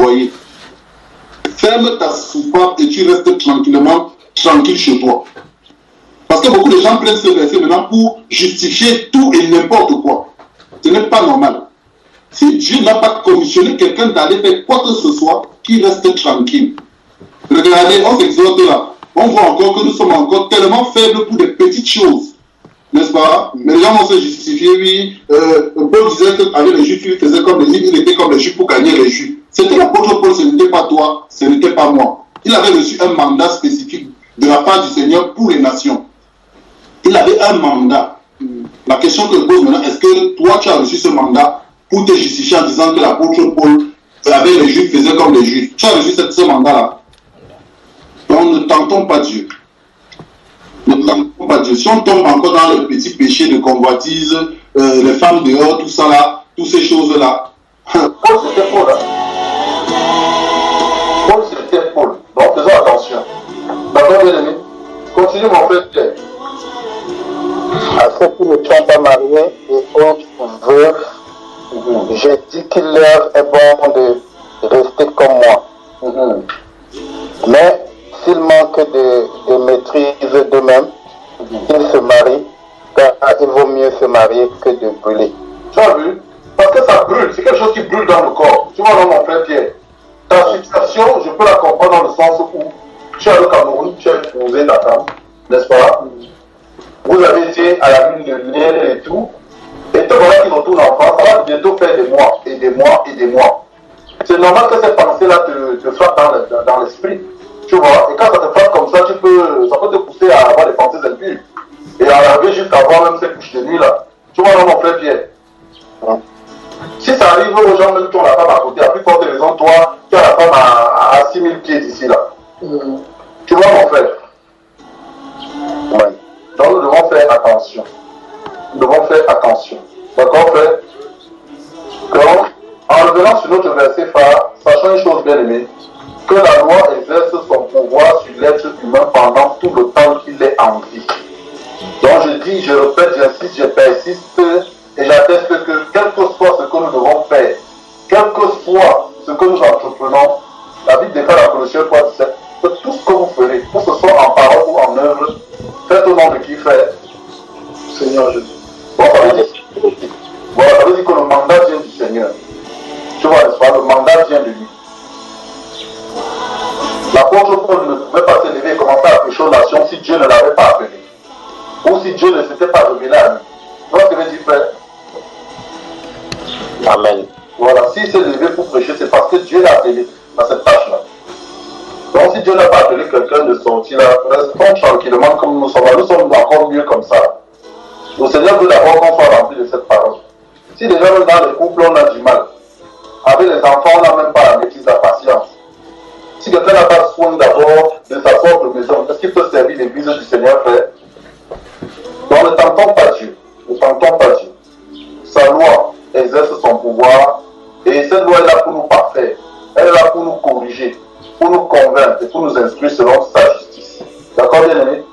foyer. Ferme ta soupape et tu restes tranquille chez toi. Parce que beaucoup de gens prennent ce verset maintenant pour justifier tout et n'importe quoi. Ce n'est pas normal. Si Dieu n'a pas commissionné quelqu'un d'aller faire quoi que ce soit, qu'il reste tranquille. Regardez, on s'exhorte là. On voit encore que nous sommes encore tellement faibles pour des petites choses. N'est-ce pas? Mais les gens vont se justifier, oui. Paul disait qu'avec les Juifs, il faisait comme les Juifs, il était comme les Juifs pour gagner les Juifs. C'était l'apôtre Paul, ce n'était pas toi, ce n'était pas moi. Il avait reçu un mandat spécifique de la part du Seigneur pour les nations. Il avait un mandat. La question que je pose maintenant, est-ce que toi, tu as reçu ce mandat pour te justifier en disant que l'apôtre Paul, avec les Juifs, faisait comme les Juifs? Tu as reçu ce mandat-là? Donc, ne tentons pas Dieu. Ne tentons pas Dieu. Si on tombe encore dans le petit péché de convoitise, les femmes dehors, tout ça là, toutes ces choses-là. Paul, c'était Paul. Paul, c'était Paul. Donc, faisons attention. D'accord, bien aimé? Continue, mon frère. À ceux qui ne sont pas mariés et autres veufs, j'ai dit qu'il leur est bon de rester comme moi. Mais s'ils manquent de maîtrise d'eux-mêmes, ils se marient, car il vaut mieux se marier que de brûler. Tu as vu? Parce que ça brûle, c'est quelque chose qui brûle dans le corps. Tu vois, non, mon frère Pierre, ta situation, je peux la comprendre dans le sens où tu es au Cameroun, tu as épousé ta femme, n'est-ce pas? Vous avez été à la lune de miel et tout, et te voilà qui retourne en France, ça va bientôt faire des mois, et des mois, et des mois. C'est normal que cette pensée-là te frappe dans l'esprit, tu vois, et quand ça te frappe comme ça, ça peut te pousser à avoir des pensées impures, et à arriver jusqu'à avoir même ces couches de nuit-là. Tu vois, non, mon frère Pierre? Si ça arrive aux gens, même qui ont la femme à côté, à plus forte raison, toi, tu as la femme à 6000 pieds d'ici là. Tu vois, mon frère? Ouais. Donc nous devons faire attention. Nous devons faire attention. D'accord, frère? Donc, en revenant sur notre verset phare, sachant une chose bien aimée, que la loi exerce son pouvoir sur l'être humain pendant tout le temps qu'il est en vie. Donc je dis, je répète, j'insiste, je persiste, et j'atteste que quel que soit ce que nous devons faire, quel que soit ce que nous entreprenons, la Bible déclare dans Colossiens 3:17 que tout ce que vous ferez, que ce soit en parole ou en œuvre, faites au nom de qui fait Seigneur Jésus. Bon, ça veut dire que le mandat vient du Seigneur. Tu vois, n'est-ce pas? Le mandat vient de lui. L'apôtre Paul ne pouvait pas s'élever et commencer à pécher aux nations si Dieu ne l'avait pas appelé. Ou si Dieu ne s'était pas révélé à lui. Tu vois ce que je veux dire, frère? Amen. Voilà, s'il s'est levé pour prêcher, c'est parce que Dieu l'a appelé à cette tâche-là. Donc si Dieu n'a pas appelé quelqu'un de sortir là, restons tranquillement comme nous sommes là. Nous sommes encore mieux comme ça. Le Seigneur veut d'abord qu'on soit rempli de cette parole. Si déjà même dans le couple on a du mal, avec les enfants on n'a même pas la maîtrise, la patience. Si quelqu'un n'a pas soin d'abord de sa propre maison, est-ce qu'il peut servir l'église du Seigneur, frère? Donc ne tentons pas Dieu. Ne tentons pas Dieu. Sa loi exerce son pouvoir et cette loi est là pour nous parfaire. Elle est là pour nous corriger, pour nous convaincre et pour nous instruire selon sa justice. D'accord, bien aimé?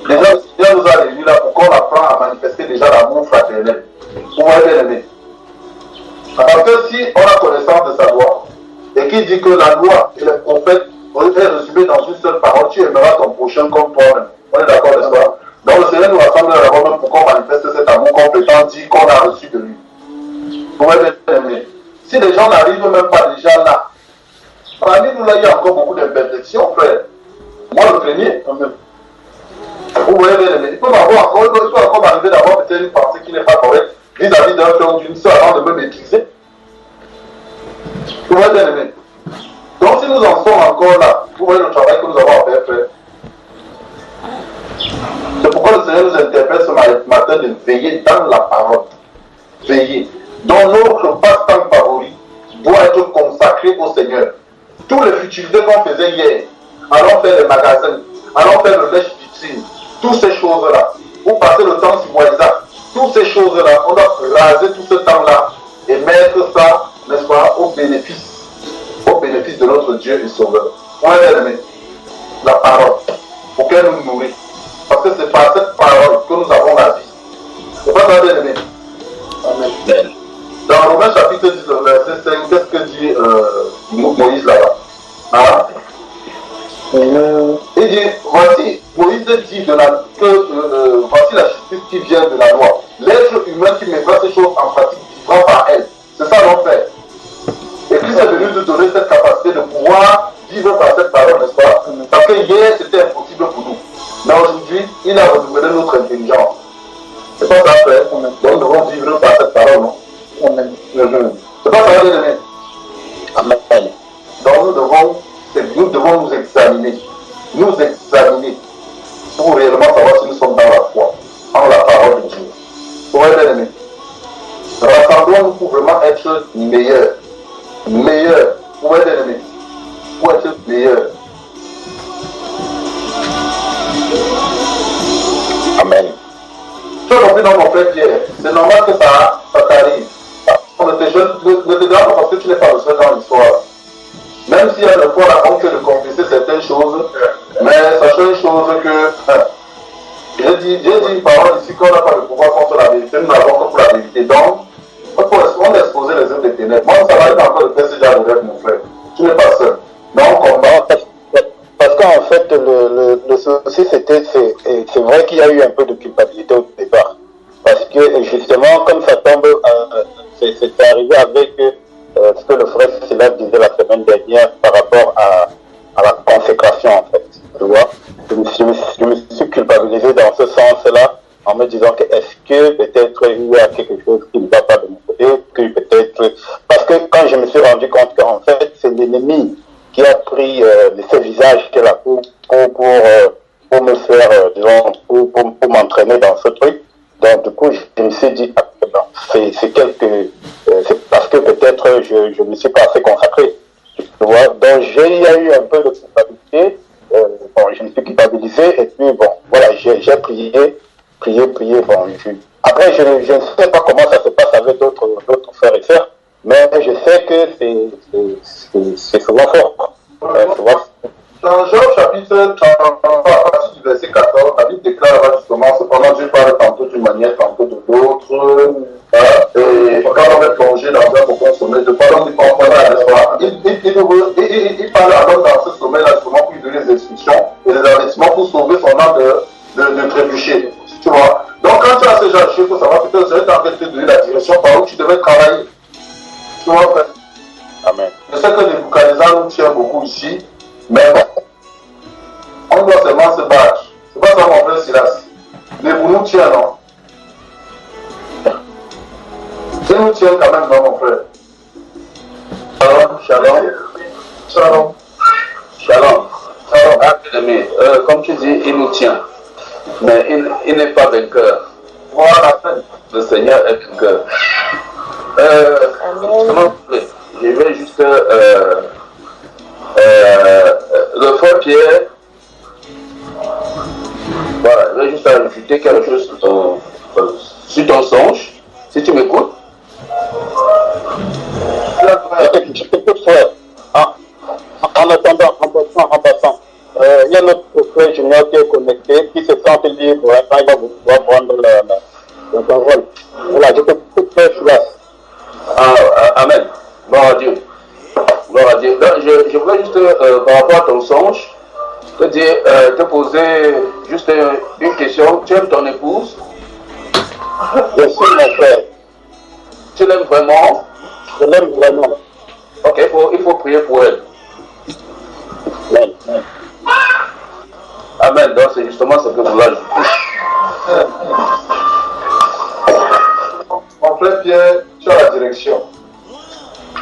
Déjà, Dieu nous a réunis là pour qu'on apprenne à manifester déjà l'amour fraternel. Vous voyez, bien aimé? Parce que si on a connaissance de sa loi et qu'il dit que la loi et les prophètes est résumée dans une seule parole, tu aimeras ton prochain comme toi-même. On est d'accord, n'est-ce pas? Donc le Seigneur nous rassemble d'abord même pour qu'on manifeste cet amour complétant dit qu'on a reçu de lui. Vous voyez, bien aimé? Si les gens n'arrivent même pas déjà là, parmi nous là, il y a encore beaucoup d'imperfections, frère. Moi, le premier, vous voyez bien aimé, il peut encore m'arriver d'avoir peut-être une pensée qui n'est pas correcte vis-à-vis d'un frère ou d'une soeur avant de me maîtriser. Vous voyez bien aimé. Donc si nous en sommes encore là, vous voyez le travail que nous avons à faire, frère. C'est pourquoi le Seigneur nous interpelle ce matin de veiller dans la parole. Veiller. Donc notre passe-temps favori doit être consacré au Seigneur. Tous les futilités qu'on faisait hier, allons faire les magasins, allons faire le lèche-vitrine, toutes ces choses-là, pour passer le temps sur WhatsApp, toutes ces choses-là, on doit raser tout ce temps-là et mettre ça, n'est-ce pas, au bénéfice de notre Dieu et Sauveur. On est aimé, la parole, pour qu'elle nous nourrit. Parce que c'est par cette parole que nous avons la vie. C'est pas ça, bien aimé. Amen. Dans Romains chapitre 10, verset 5, qu'est-ce que dit Moïse là-bas. Hein? Il dit, voici, Moïse dit voici la justice qui vient de la loi. L'être humain qui mettra ces choses en pratique vivra par elle. C'est ça l'enfer. Et Christ est venu nous donner cette capacité de pouvoir vivre par cette parole, n'est-ce pas? Parce que hier, c'était impossible pour nous. Mais aujourd'hui, il a renouvelé notre intelligence. C'est pas ça, frère. Donc, nous devons vivre par cette parole, non? C'est pas ça, bien aimé. Amen. Donc, nous devons nous examiner. Nous examiner. Pour réellement savoir si nous sommes dans la foi, en la parole de Dieu. Pour être bien aimé. Rassemblons-nous pour vraiment être meilleurs. Meilleurs. Pour être bien aimé. Pour être meilleurs. Amen. Tu as compris dans mon frère Pierre, c'est normal que ça t'arrive. Ne te dérange pas parce que tu n'es pas le seul dans l'histoire. Même s'il y a le fois la honte de confesser certaines choses, mais sachez une chose que j'ai dit une parole ici qu'on n'a pas le pouvoir contre la vérité, nous n'avons que pour la vérité. Donc, on a exposé les œuvres des ténèbres. Moi, ça m'arrive encore de faire ce genre de rêve, mon frère. Tu n'es pas seul. Donc, on va. Parce qu'en fait, le souci, c'est vrai qu'il y a eu un peu de culpabilité au départ. Parce que justement, comme ça tombe, c'est arrivé avec ce que le frère Silas disait la semaine dernière par rapport à la consécration, en fait. Tu vois, je me suis culpabilisé dans ce sens-là, en me disant que est-ce que peut-être il y a quelque chose qui ne va pas de mon côté, que peut-être. Parce que quand je me suis rendu compte qu'en fait, c'est l'ennemi qui a pris ce visage qu'elle a pour me faire, disons, pour m'entraîner dans ce truc. Donc, du coup, je me suis dit, c'est parce que peut-être je ne me suis pas assez consacré. Tu vois? Donc, il y a eu un peu de culpabilité. Bon, je me suis culpabilisé et puis, bon, voilà, j'ai prié. Bon, après, je ne sais pas comment ça se passe avec d'autres frères et sœurs, mais je sais que c'est souvent fort. Dans Job chapitre 33, à partir du verset 14, la Bible déclare justement, cependant Dieu parle tantôt d'une manière, tantôt de l'autre. Et quand on est plongé dans un profond sommeil, de parole du confondant, n'est-ce pas? Il parle alors dans ce sommeil-là justement pour lui donner des instructions et des avertissements pour sauver son âme de trébucher. Tu vois? Donc quand tu as ce genre de choses, il faut savoir que Dieu est en train de te donner la direction par où tu devais travailler. Tu vois, frère? Amen. Je sais que les Boucanisans nous tiennent beaucoup ici, mais on doit seulement se battre. C'est pas ça mon frère Silas. Mais vous nous tient, non? Dieu nous tient quand même, non mon frère? Shalom. Ah, bien-aimé, comme tu dis, il nous tient. Mais il n'est pas vainqueur. Voilà. Le Seigneur est vainqueur. Je vais juste le frère Pierre. Voilà, je vais juste ajouter quelque chose sur ton songe. Si tu m'écoutes. Je t'écoute, frère. En attendant, en passant, il y a notre frère junior qui est connecté, qui se sent libre, quand il va pouvoir prendre la parole. Voilà, je t'écoute, frère Silas. Amen. Gloire à Dieu. Gloire à Dieu. Donc, je voulais juste, par rapport à ton songe, te poser juste une question. Tu aimes ton épouse? Bien sûr, mon frère. Tu l'aimes vraiment? Je l'aime vraiment. Ok, il faut prier pour elle. Amen. Amen. Donc, c'est justement ce que je voulais ajouter. Mon frère Pierre, tu as la direction.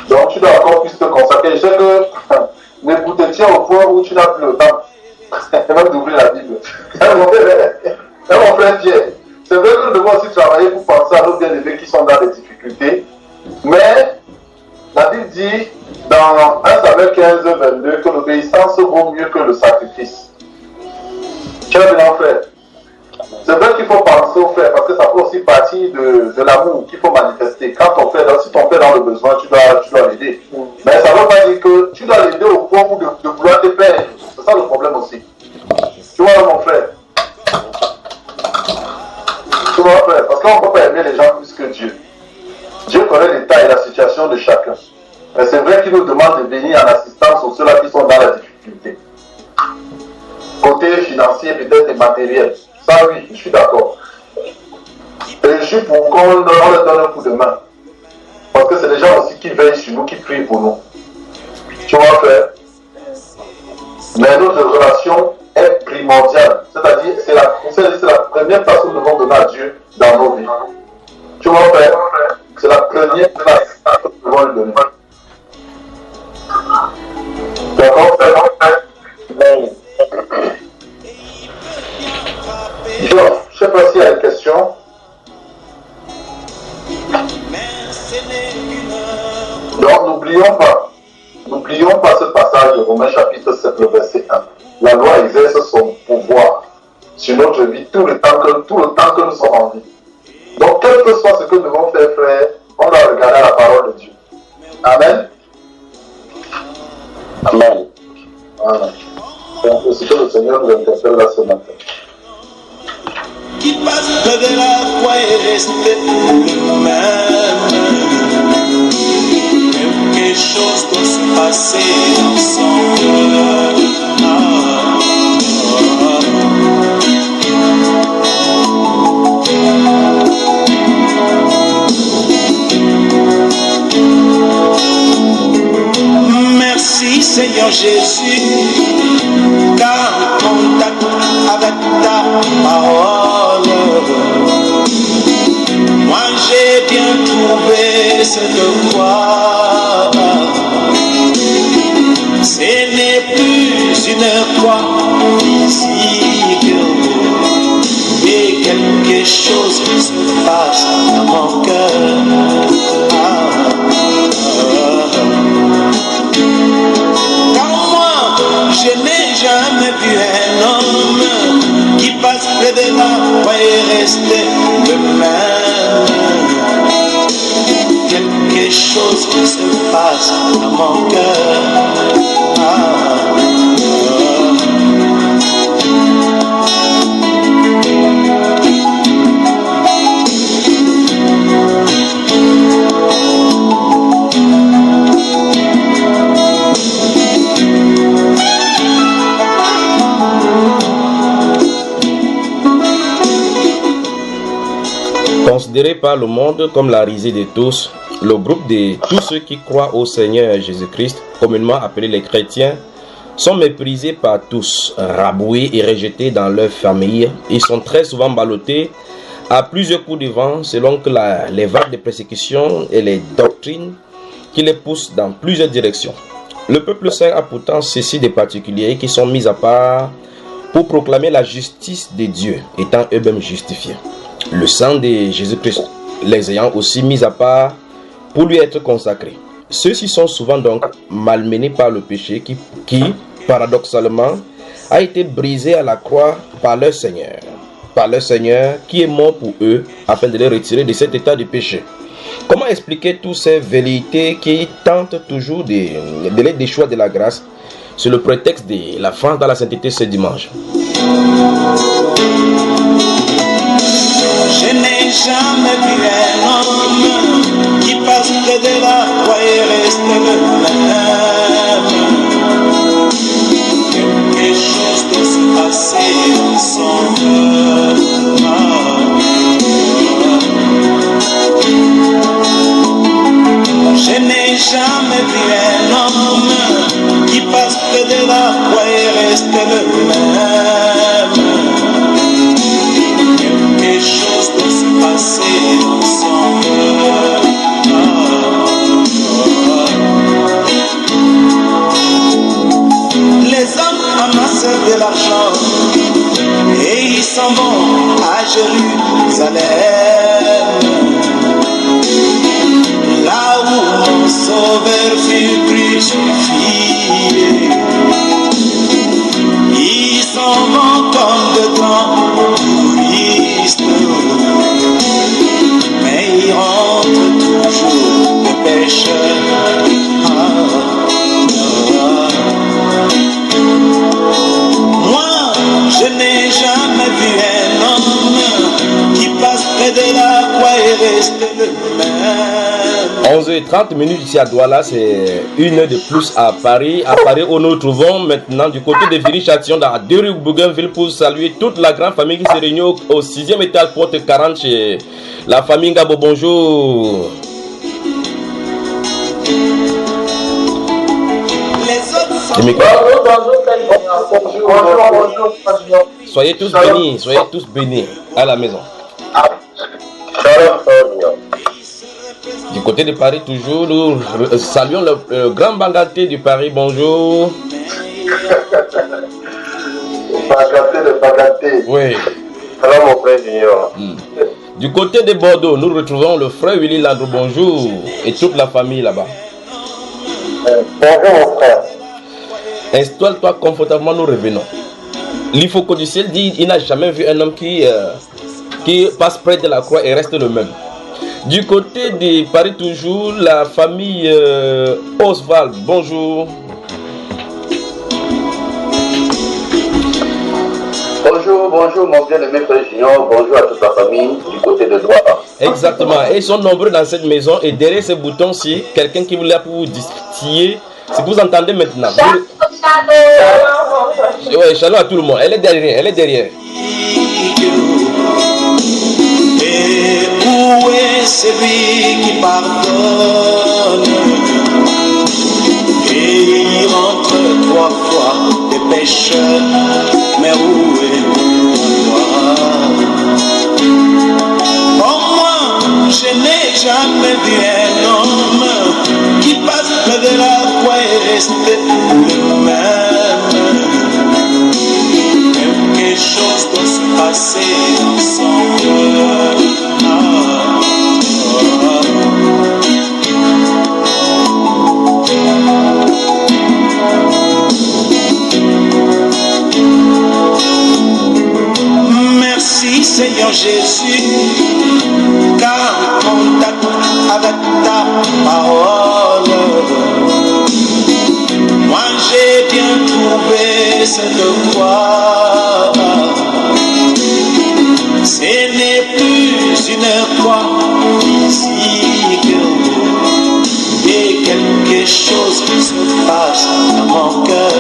Donc tu dois encore plus te consacrer. Je sais que l'époux te tient au point où tu n'as plus le temps. Même d'ouvrir la Bible. Mon frère Pierre, c'est vrai que nous devons aussi travailler pour penser à nos bien-aimés qui sont dans des difficultés. Mais la Bible dit dans 1 Samuel 15, 22 que l'obéissance vaut mieux que le sacrifice. Tu as bien, mon frère. C'est vrai qu'il faut penser au frère parce que ça fait aussi partie de l'amour qu'il faut manifester. Quand ton frère, si ton frère est dans le besoin, tu dois l'aider. Mais ça ne veut pas dire que tu dois l'aider au point de vouloir te perdre. C'est ça le problème aussi. Tu vois, mon frère. Tu vois, frère, parce qu'on ne peut pas aimer les gens plus que Dieu. Dieu connaît l'état et la situation de chacun. Mais c'est vrai qu'il nous demande de venir en assistance aux ceux-là qui sont dans la difficulté. Côté financier peut-être et matériel. Ça oui, je suis d'accord. Et je suis pour qu'on leur donne un coup de main. Parce que c'est des gens aussi qui veillent sur nous, qui prient pour nous. Tu vois, frère? Mais notre relation est primordiale. C'est-à-dire, c'est la première place que nous devons donner à Dieu dans nos vies. Tu vois, frère? C'est la première place que nous devons lui donner. D'accord, frère? Mais... je ne sais pas s'il y a une question. Donc, n'oublions pas ce passage de Romains chapitre 7, le verset 1. La loi exerce son pouvoir sur notre vie tout le temps que nous sommes en vie. Donc, quel que soit ce que nous devons faire, frère, on doit regarder la parole de Dieu. Amen. Amen. Amen. Donc, c'est ce que le Seigneur nous interpelle là ce matin. Qui passe près de la foi et reste le même. Quelque chose doit se passer dans son cœur. Merci Seigneur Jésus, car en contact avec ta parole, moi j'ai bien trouvé cette foi. Ce n'est plus une foi physique, et quelque chose qui se passe dans mon cœur. Je n'ai jamais vu un homme qui passe près de la foi et reste le même. Quelque chose qui se passe dans mon cœur. Considéré par le monde comme la risée de tous, le groupe de tous ceux qui croient au Seigneur Jésus-Christ, communément appelés les chrétiens, sont méprisés par tous, raboués et rejetés dans leur famille. Ils sont très souvent ballottés à plusieurs coups de vent selon que les vagues de persécution et les doctrines qui les poussent dans plusieurs directions. Le peuple saint a pourtant ceci de particulier qui sont mis à part pour proclamer la justice de Dieu, étant eux-mêmes justifiés. Le sang de Jésus-Christ les ayant aussi mis à part pour lui être consacrés. Ceux-ci sont souvent donc malmenés par le péché qui, paradoxalement, a été brisé à la croix par leur Seigneur. Par leur Seigneur qui est mort pour eux afin de les retirer de cet état de péché. Comment expliquer toutes ces velléités qui tentent toujours de les déchoir de la grâce sur le prétexte de la France dans la sainteté ce dimanche? Je n'ai jamais vu un homme qui passe près de la croix et reste le même. Quelque chose doit se passer dans son cœur. Je n'ai jamais vu un homme qui passe près de la croix et reste le même. Quelque chose doit se passer dans son cœur. Les hommes amassent de l'argent et ils s'en vont à Jérusalem, là où mon sauveur fut crucifié. Ils s'en vont comme de grands touristes, mais ils rentrent toujours des pécheurs. Moi, je n'ai jamais vu un homme qui passe près de la croix et reste le même. 11 11h30 ici à Douala, c'est 1 heure de plus à Paris. À Paris, où nous nous trouvons maintenant du côté de Viry-Châtillon, dans 2 rue Bougainville, pour saluer toute la grande famille qui se réunit au 6e étage, porte 40 chez la famille Ngabo. Bonjour. Soyez tous bénis à la maison. Du côté de Paris, toujours, nous saluons le grand Bangaté du Paris. Bonjour. Bangaté de Bangaté. Oui. Alors, mon frère Junior. Du côté de Bordeaux, nous retrouvons le frère Willy Landreau. Bonjour. Et toute la famille là-bas. Bonjour, mon frère. Installe-toi confortablement, nous revenons. L'Ifo du ciel dit il n'a jamais vu un homme qui passe près de la croix et reste le même. Du côté de Paris, toujours, la famille Oswald. Bonjour. Bonjour mon bien-aimé frère Junior, bonjour à toute la famille du côté de Douala. Exactement, et ils sont nombreux dans cette maison et derrière ce bouton-ci, quelqu'un qui voulait pour vous distiller, si vous entendez maintenant. Oui, shalom à tout le monde, elle est derrière, elle est derrière. Et où est celui qui pardonne et il rentre 3 fois des pécheurs, mais où est toi? Oh moi, je n'ai jamais vu un homme qui passe près de la croix et reste le même. Quelque chose doit se passer dans son cœur. Merci Seigneur Jésus, car en contact avec ta parole, moi j'ai bien trouvé cette croix. Ce n'est plus une croix physique, et quelque chose qui se passe dans mon cœur.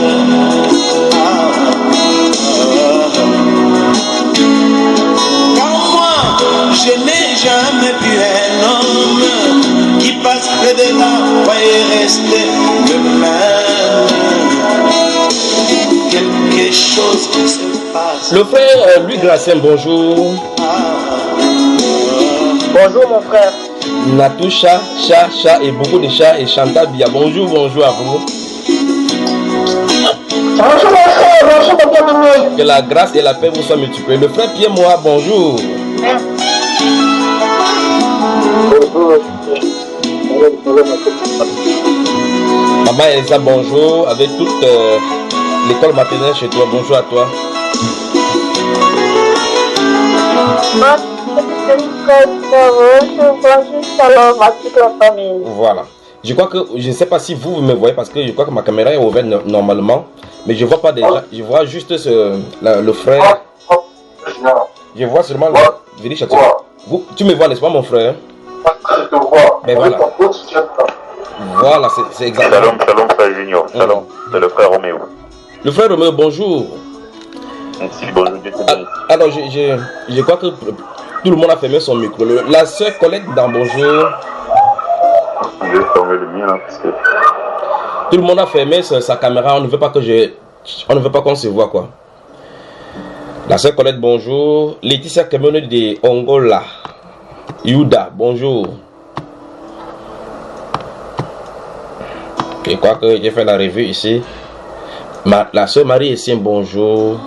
Je n'ai jamais vu un homme qui passe près de la croix et reste le même. Quelque chose qui se passe. Le frère Louis Gracien, bonjour. Bonjour mon frère. Natoucha, Cha et beaucoup de chats et Chantal Bia. Bonjour à vous. Bonjour mon frère, bonjour mon bien-aimé. Que la grâce et la paix vous soient multipliées. Le frère Pierre Moa, bonjour. Maman Elsa, bonjour. Avec toute l'école maternelle chez toi, bonjour à toi. Shalom à toute la famille. Voilà. Je crois que, je ne sais pas si vous me voyez parce que je crois que ma caméra est ouverte normalement. Mais je ne vois pas déjà. Je vois juste le frère. Je vois seulement le Viry-Châtillon. Tu me vois, n'est-ce pas, mon frère? Je te vois. Ben voilà. Voilà, c'est exactement. Shalom, frère Junior. Shalom. C'est le frère Roméo. Le frère Roméo, bonjour. Merci, bonjour. Alors, je crois que tout le monde a fermé son micro. La sœur Colette dans bonjour. Je vais fermer le mien, parce que... Tout le monde a fermé sa caméra. On ne veut pas qu'on se voit, quoi. La sœur Colette, bonjour. Laetitia Kemone de Angola. Yuda, bonjour. Je crois que j'ai fait la revue ici. La sœur Marie Essien, bonjour.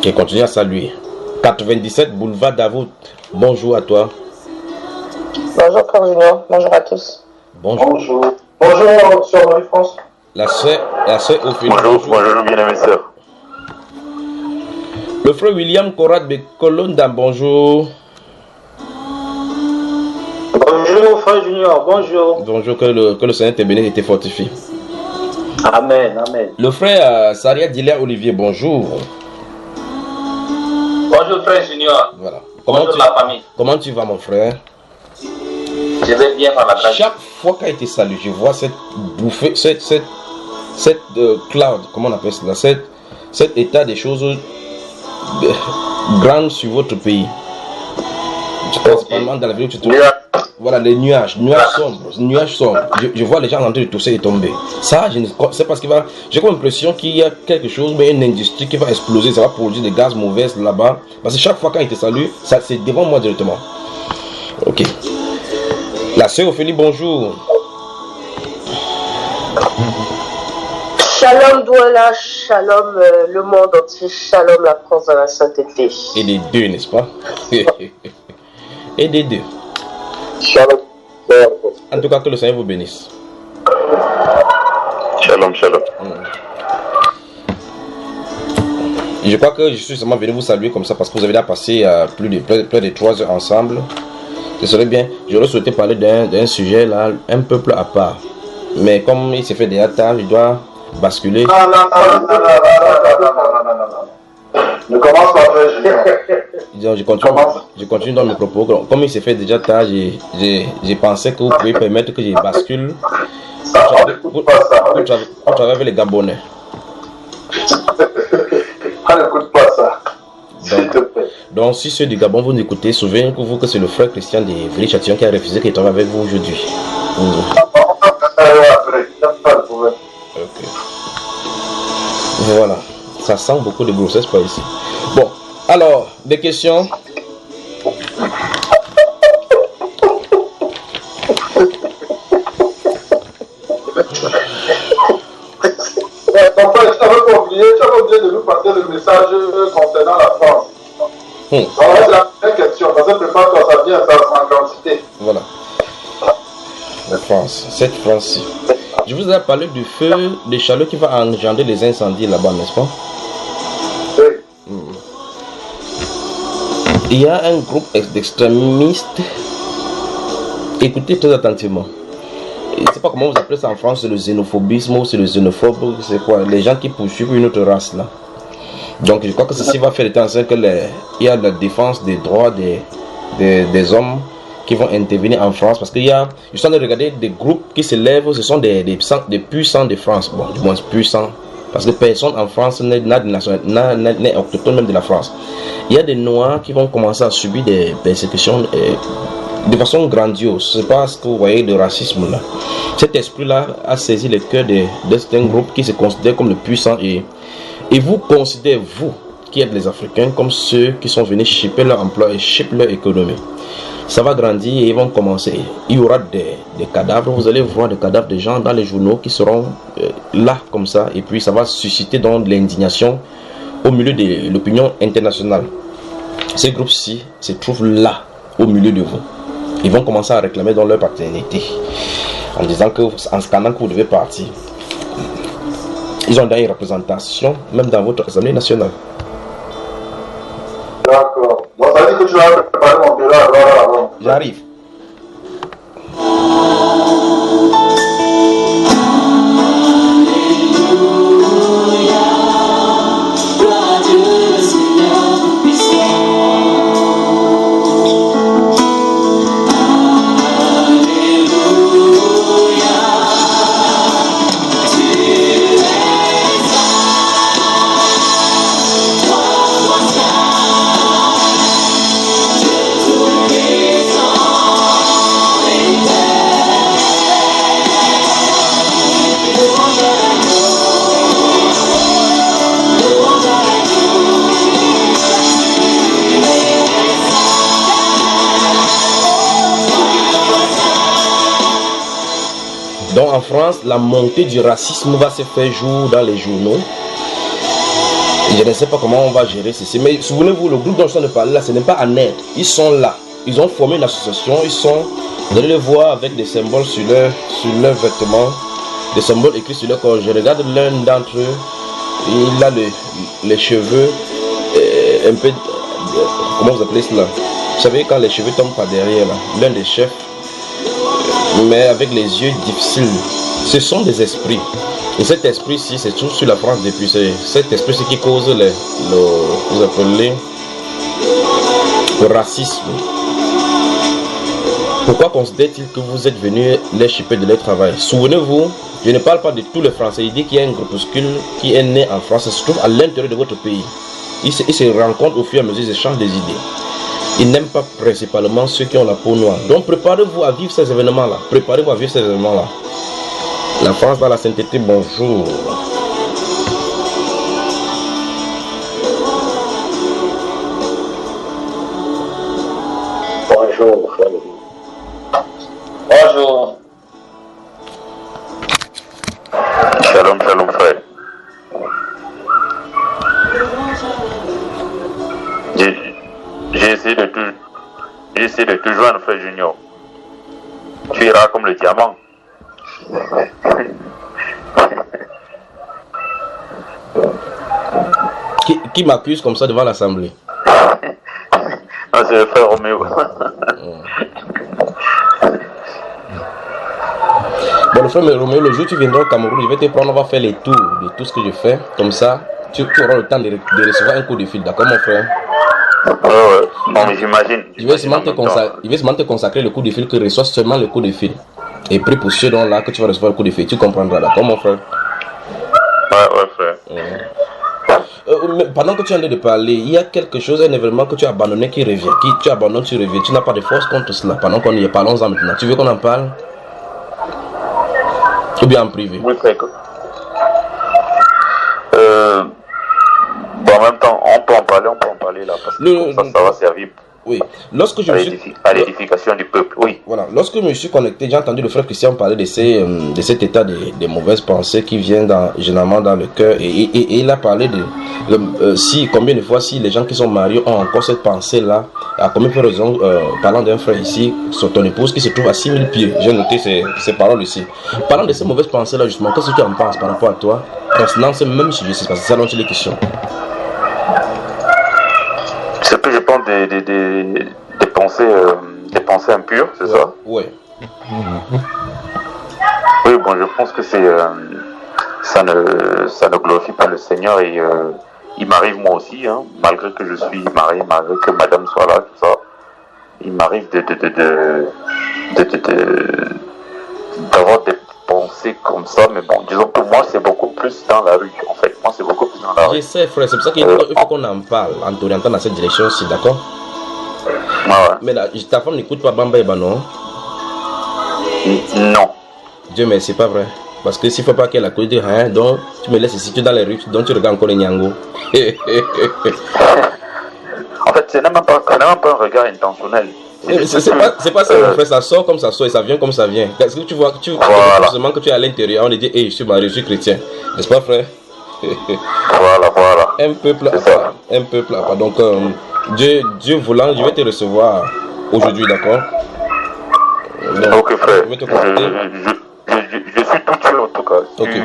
Qui continue à saluer. 97 boulevard Davout, bonjour à toi. Bonjour Frère Junior, bonjour à tous. Bonjour. Bonjour, sœur Marie-France. La sœur Ophélie. Bonjour, bien-aimé sœur. Le frère William Conrad de Colonda, bonjour. Bonjour frère Junior, bonjour. Bonjour, que le Seigneur te bénisse et te fortifie. Amen, amen. Le frère Saria Dilia Olivier, bonjour. Bonjour frère Junior. Voilà. Bonjour la famille. Comment tu vas mon frère? Je vais bien par la grâce. Chaque fois qu'il a été salué, je vois cette bouffée, cette cloud, comment on appelle cela, cet état des choses grandes sur votre pays. Principalement dans la ville où tu te trouves. Voilà, les nuages sombres. Je vois les gens en train de tousser et tomber. Ça, je ne sais pas ce qui va. J'ai comme l'impression qu'il y a quelque chose, mais une industrie qui va exploser. Ça va produire des gaz mauvais là-bas. Parce que chaque fois quand il te salue, ça c'est devant moi directement. Ok. La sœur Ophélie, bonjour. Shalom Douala, shalom le monde entier, shalom la France de la sainteté. Et des deux, n'est-ce pas? Et des deux. Shalom. En tout cas, que le Seigneur vous bénisse. Shalom, shalom. Je crois que je suis seulement venu vous saluer comme ça parce que vous avez déjà passé plus de 3 heures ensemble. Ce serait bien. J'aurais souhaité parler d'un sujet là, un peu plus à part. Mais comme il s'est fait déjà tard, je dois basculer. Non. Ne commence pas, frère Junior. Je continue dans mes propos. Comme il s'est fait déjà tard, j'ai pensé que vous pouvez permettre que je bascule. Pour travailler avec les Gabonais. N'écoute pas ça. Donc, si ceux du Gabon vous écoutez, souvenez-vous que c'est le frère Christian de Villy-Châtillon qui a refusé qu'il travaille avec vous aujourd'hui. Okay. Voilà. Ça sent beaucoup de grossesse par ici. Bon, alors, des questions? Tu n'avais pas oublié de nous passer le message concernant la France. Alors, c'est la première question, parce que prépare-toi, ça vient, ça en quantité. Voilà. La France, cette France-ci. Je vous ai parlé du feu, des chaleurs qui va engendrer les incendies là-bas, n'est-ce pas? Oui. Il y a un groupe d'extrémistes. Écoutez très attentivement. Je ne sais pas comment vous appelez ça en France, c'est le xénophobisme ou c'est le xénophobe, c'est quoi? Les gens qui poursuivent une autre race là. Donc je crois que ceci va faire attention que il y a la défense des droits des hommes qui vont intervenir en France, parce qu'il y a, je suis en train de regarder des groupes qui se lèvent, ce sont des puissants de France, bon, du moins puissants, parce que personne en France n'est autochtone même de la France. Il y a des Noirs qui vont commencer à subir des persécutions de façon grandiose. C'est pas ce que vous voyez de racisme là. Cet esprit-là a saisi le cœur de certains groupes qui se considèrent comme le puissant et vous considérez, vous, qui êtes les Africains, comme ceux qui sont venus chipper leur emploi et chipper leur économie. Ça va grandir et ils vont commencer. Il y aura des cadavres, vous allez voir des cadavres de gens dans les journaux qui seront là comme ça, et puis ça va susciter donc de l'indignation au milieu de l'opinion internationale. Ces groupes-ci se trouvent là, au milieu de vous. Ils vont commencer à réclamer dans leur paternité, en disant que, en scandant que vous devez partir. Ils ont d'ailleurs une représentation, même dans votre Assemblée nationale. D'accord. Donc ça veut dire que tu vas préparer mon bureau avant. J'arrive. Donc en France, la montée du racisme va se faire jour dans les journaux. Je ne sais pas comment on va gérer ceci. Mais souvenez-vous, le groupe dont je suis en train de parler là, ce n'est pas en aide. Ils sont là. Ils ont formé une association. Vous allez les voir avec des symboles sur leurs vêtements. Des symboles écrits sur leur corps. Je regarde l'un d'entre eux. Il a les cheveux un peu... Comment vous appelez cela? Vous savez quand les cheveux tombent par derrière là. L'un des chefs. Mais avec les yeux difficiles. Ce sont des esprits. Et cet esprit-ci se trouve sur la France depuis. C'est cet esprit-ci qui cause vous appelez le racisme. Pourquoi considère-t-il que vous êtes venus les chipper de leur travail? Souvenez-vous, je ne parle pas de tous les Français. Il dit qu'il y a un groupuscule qui est né en France, se trouve à l'intérieur de votre pays. Ils se rencontrent au fur et à mesure, ils échangent des idées. Ils n'aiment pas principalement ceux qui ont la peau noire. Donc préparez-vous à vivre ces événements-là. Préparez-vous à vivre ces événements-là. La France dans la sainteté, bonjour. Bonjour, frère. Bonjour. Shalom, shalom, frère. J'ai essayé de te joindre, frère Junior. Tu iras comme le diamant. Qui m'accuse comme ça devant l'Assemblée? Ah, c'est le frère Roméo. Bon, le frère Roméo, le jour où tu viendras au Cameroun, je vais te prendre, on va faire les tours de tout ce que je fais. Comme ça, tu auras le temps de recevoir un coup de fil, d'accord mon frère? Ouais. Bon, mais j'imagine. Je vais seulement te consacrer le coup de fil que reçoit seulement le coup de fil. Et prie pour ceux dont là que tu vas recevoir le coup de fil, tu comprendras, d'accord mon frère? Ouais, frère. Pendant que tu es en train de parler, il y a quelque chose, un événement que tu as abandonné qui revient. Tu abandonnes, tu reviens. Tu n'as pas de force contre cela. Pendant qu'on y est, parlons-en maintenant. Tu veux qu'on en parle? Ou bien en privé? Oui, frère. Bon, en même temps, on peut en parler là, parce que ça va servir. Oui. Lorsque je me suis... à l'édification du peuple, oui. Voilà. Lorsque je me suis connecté, j'ai entendu le frère Christian parler de cet état de mauvaises pensées qui viennent généralement dans le cœur. Et il a parlé de combien de fois si les gens qui sont mariés ont encore cette pensée-là, à combien de raison, parlant d'un frère ici, sur ton épouse qui se trouve à 6000 pieds. J'ai noté ces paroles ici. Parlant de ces mauvaises pensées-là, justement, qu'est-ce que tu en penses par rapport à toi, concernant ce même sujet? C'est ça dont il est question. Ce que je pense des pensées impures, c'est ça? Oui. Oui, bon, je pense que ça ne glorifie pas le Seigneur et il m'arrive moi aussi, hein, malgré que je suis marié, malgré que madame soit là, tout ça, il m'arrive d'avoir des pensées comme ça, mais bon, disons que moi c'est beaucoup plus dans la rue, en fait. Moi c'est beaucoup plus dans la rue. Je sais, frère, c'est pour ça qu'il faut qu'on en parle en t'orientant dans cette direction aussi, d'accord? Ouais. Mais là, ta femme n'écoute pas Bamba Eba, non? Non. Dieu merci, c'est pas vrai. Parce que s'il ne faut pas qu'elle écoute rien, donc tu me laisses ici, tu es dans les rues, donc tu regardes encore les Nyango. En fait, c'est même pas un regard intentionnel. C'est pas ça, mon frère, ça sort comme ça sort et ça vient comme ça vient. Est-ce que tu vois, forcément que tu es à l'intérieur, on dit, hey, je suis marié, je suis chrétien. N'est-ce pas, frère? Voilà. Un peuple à part. Donc, Dieu voulant, je vais te recevoir aujourd'hui, d'accord? Ok, frère. Je vais te contacter. Je suis tout seul en tout cas. Okay.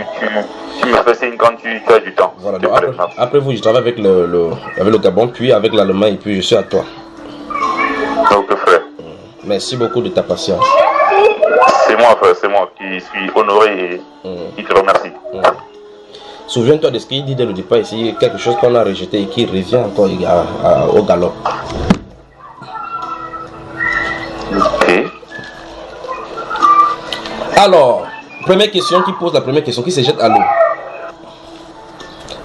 Tu me fais signe quand tu as du temps. Voilà, donc après vous, je travaille avec le Gabon, puis avec l'Allemagne, et puis je suis à toi. Ok, frère. Merci beaucoup de ta patience. C'est moi, frère, c'est moi qui suis honoré et qui te remercie. Souviens-toi de ce qu'il dit dès le départ ici, quelque chose qu'on a rejeté et qui revient encore au galop. Ok. Alors, première question qui pose la première question, qui se jette à l'eau.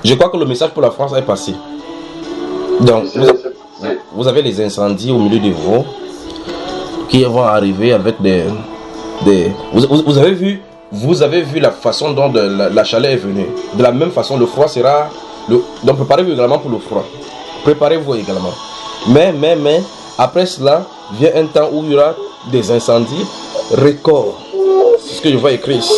Je crois que le message pour la France est passé. Donc, vous avez les incendies au milieu de vous qui vont arriver avec vous avez vu la façon dont la chaleur est venue. De la même façon, le froid sera... Donc, préparez-vous également pour le froid. Préparez-vous également. Mais, après cela, vient un temps où il y aura des incendies records. C'est ce que je vois écrit ici.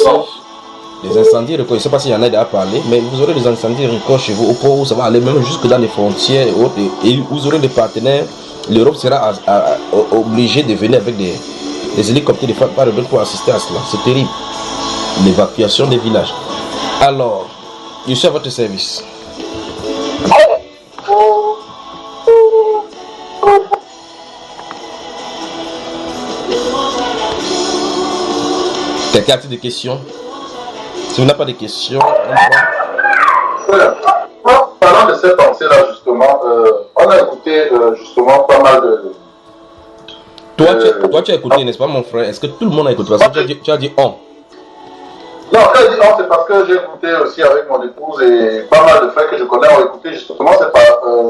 Des incendies records. Je ne sais pas s'il y en a déjà parlé, mais vous aurez des incendies records chez vous, au point où ça va aller même jusque dans les frontières et autres. Et vous aurez des partenaires. L'Europe sera obligée de venir avec des hélicoptères de part pour assister à cela. C'est terrible. L'évacuation des villages. Alors, je suis à votre service. Quelqu'un a-t-il des questions? Si vous n'avez pas de questions, Parlant de cette pensée-là, justement, justement, on a écouté justement pas mal de... Toi, tu as écouté, n'est-ce pas, mon frère? Est-ce que tout le monde a écouté? Parce que tu as dit on. Non, quand je dis on, c'est parce que j'ai écouté aussi avec mon épouse et pas mal de frères que je connais ont écouté justement,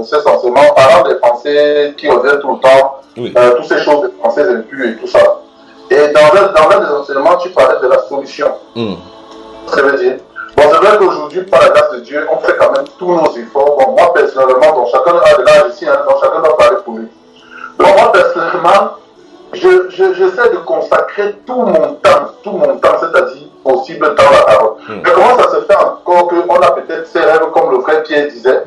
c'est essentiellement parlant des pensées qui reviennent tout le temps, oui. Toutes ces choses des pensées impures et tout ça. Et dans l'un des enseignements, tu parlais de la solution. Ça veut dire, bon, c'est vrai qu'aujourd'hui, par la grâce de Dieu, on fait quand même tous nos efforts. Bon, moi personnellement, donc chacun a de l'âge ici, hein, donc chacun doit parler pour lui. Donc moi personnellement, j'essaie de consacrer tout mon temps, c'est-à-dire possible dans la parole. Mais comment ça se fait encore qu'on a peut-être ces rêves comme le frère Pierre disait,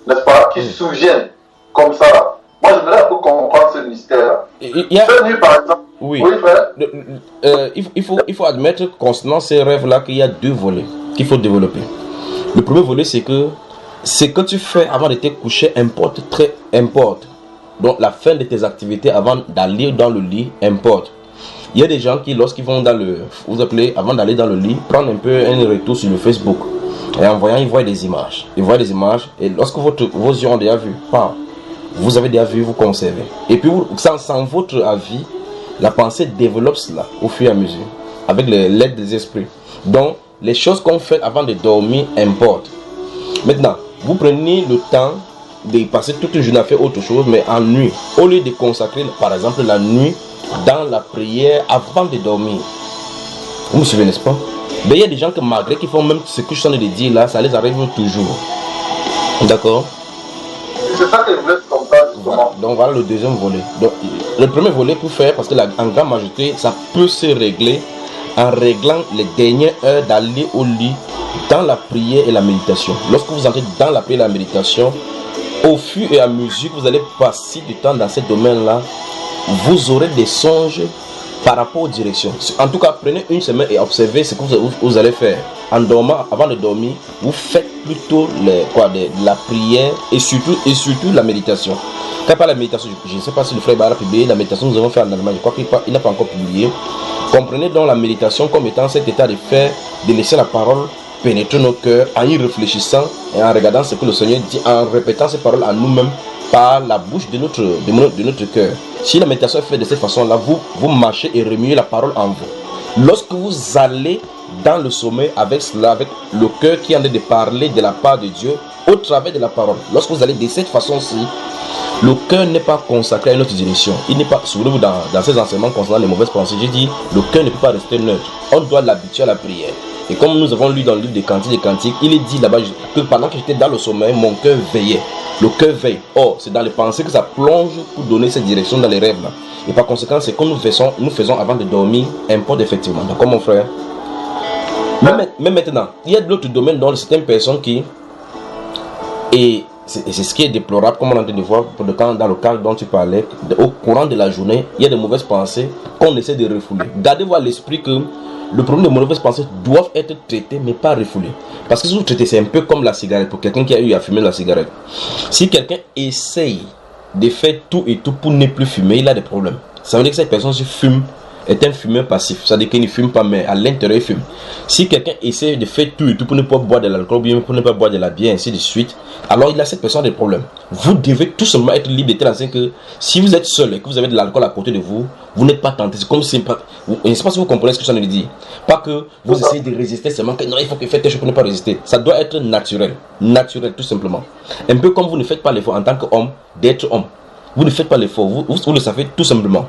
n'est-ce pas, qui se souviennent comme ça. Moi, j'aimerais un peu comprendre ce mystère. Cette nuit, par exemple. Oui, oui frère. Il faut admettre concernant ces rêves-là qu'il y a deux volets qu'il faut développer. Le premier volet, c'est que ce que tu fais avant de te coucher importe. Donc la fin de tes activités avant d'aller dans le lit importe. Il y a des gens qui, lorsqu'ils vont dans le... Vous appelez, avant d'aller dans le lit, prendre un peu un retour sur le Facebook. Et en voyant, ils voient des images. Ils voient des images. Et lorsque vos yeux ont déjà vu, vous avez déjà vu, vous conservez. Et puis, sans votre avis, la pensée développe cela au fur et à mesure. Avec l'aide des esprits. Donc, les choses qu'on fait avant de dormir importent. Maintenant, vous prenez le temps de passer toute une journée à faire autre chose, mais en nuit. Au lieu de consacrer, par exemple, la nuit dans la prière avant de dormir. Vous me suivez, n'est-ce pas? Mais il y a des gens que malgré qu'ils font même ce que je suis en train de dire là, ça les arrive toujours. D'accord? C'est ça que je voulais comprendre justement. Voilà. Donc voilà le deuxième volet. Donc, le premier volet pour faire, parce que en grande majorité, ça peut se régler en réglant les dernières heures d'aller au lit dans la prière et la méditation. Lorsque vous entrez dans la prière et la méditation, au fur et à mesure que vous allez passer du temps dans ce domaine-là, vous aurez des songes par rapport aux directions. En tout cas, prenez une semaine et observez ce que vous allez faire. En dormant, avant de dormir, vous faites plutôt la prière et surtout la méditation. Quand par la méditation, je ne sais pas si le frère Barra a publié la méditation que nous avons fait en Allemagne, je crois qu'il n'a pas encore publié. Comprenez donc la méditation comme étant cet état de faire, de laisser la parole pénétrer nos cœurs en y réfléchissant et en regardant ce que le Seigneur dit, en répétant ces paroles à nous-mêmes par la bouche de notre cœur. Si la méditation est faite de cette façon-là, vous marchez et remuez la parole en vous. Lorsque vous allez dans le sommeil avec cela, avec le cœur qui est en train de parler de la part de Dieu au travers de la parole, lorsque vous allez de cette façon-ci, le cœur n'est pas consacré à une autre direction. Il n'est pas, souvenez-vous dans ces enseignements concernant les mauvaises pensées, j'ai dit, le cœur ne peut pas rester neutre. On doit l'habituer à la prière. Et comme nous avons lu dans le livre des Cantiques, il est dit là-bas que pendant que j'étais dans le sommeil, mon cœur veillait. Le cœur veille. Or, c'est dans les pensées que ça plonge pour donner cette direction dans les rêves là. Et par conséquent, c'est que nous faisons avant de dormir importe effectivement. D'accord, mon frère? Mais maintenant, il y a d'autres domaines dans certaines personnes qui... Et c'est ce qui est déplorable, comme on est en train de voir dans le cas dont tu parlais, au courant de la journée, il y a de mauvaises pensées qu'on essaie de refouler. Gardez-vous à l'esprit que le problème de mauvaises pensées doivent être traitées, mais pas refoulées. Parce que si vous traitez, c'est un peu comme la cigarette. Pour quelqu'un qui a eu à fumer la cigarette, si quelqu'un essaye de faire tout et tout pour ne plus fumer, il a des problèmes. Ça veut dire que cette personne, si fume, est un fumeur passif. Ça veut dire qu'il ne fume pas, mais à l'intérieur, il fume. Si quelqu'un essaie de faire tout et tout pour ne pas boire de l'alcool, bien pour ne pas boire de la bière, ainsi de suite, alors il a cette personne des problèmes. Vous devez tout simplement être libre de telle façon que si vous êtes seul et que vous avez de l'alcool à côté de vous, vous n'êtes pas tenté. C'est comme si, je ne sais pas si vous comprenez ce que je viens de dire. Pas que vous essayez de résister seulement, que non, il faut que faites quelque chose pour ne pas résister. Ça doit être naturel. Naturel, tout simplement. Un peu comme vous ne faites pas l'effort en tant qu'homme d'être homme. Vous ne faites pas l'effort, vous le savez tout simplement.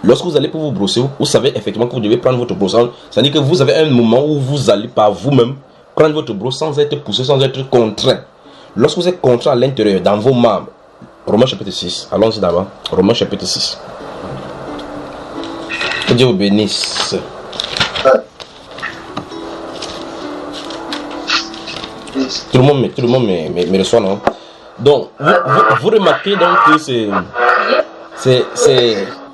Lorsque vous allez pour vous brosser, vous savez effectivement que vous devez prendre votre brosse. C'est-à-dire que vous avez un moment où vous allez par vous-même prendre votre brosse sans être poussé, sans être contraint. Lorsque vous êtes contraint à l'intérieur, dans vos membres, Romains chapitre 6, allons-y d'abord, Romains chapitre 6. Que Dieu vous bénisse. Tout le monde me reçoit, non? Donc, vous remarquez donc que c'est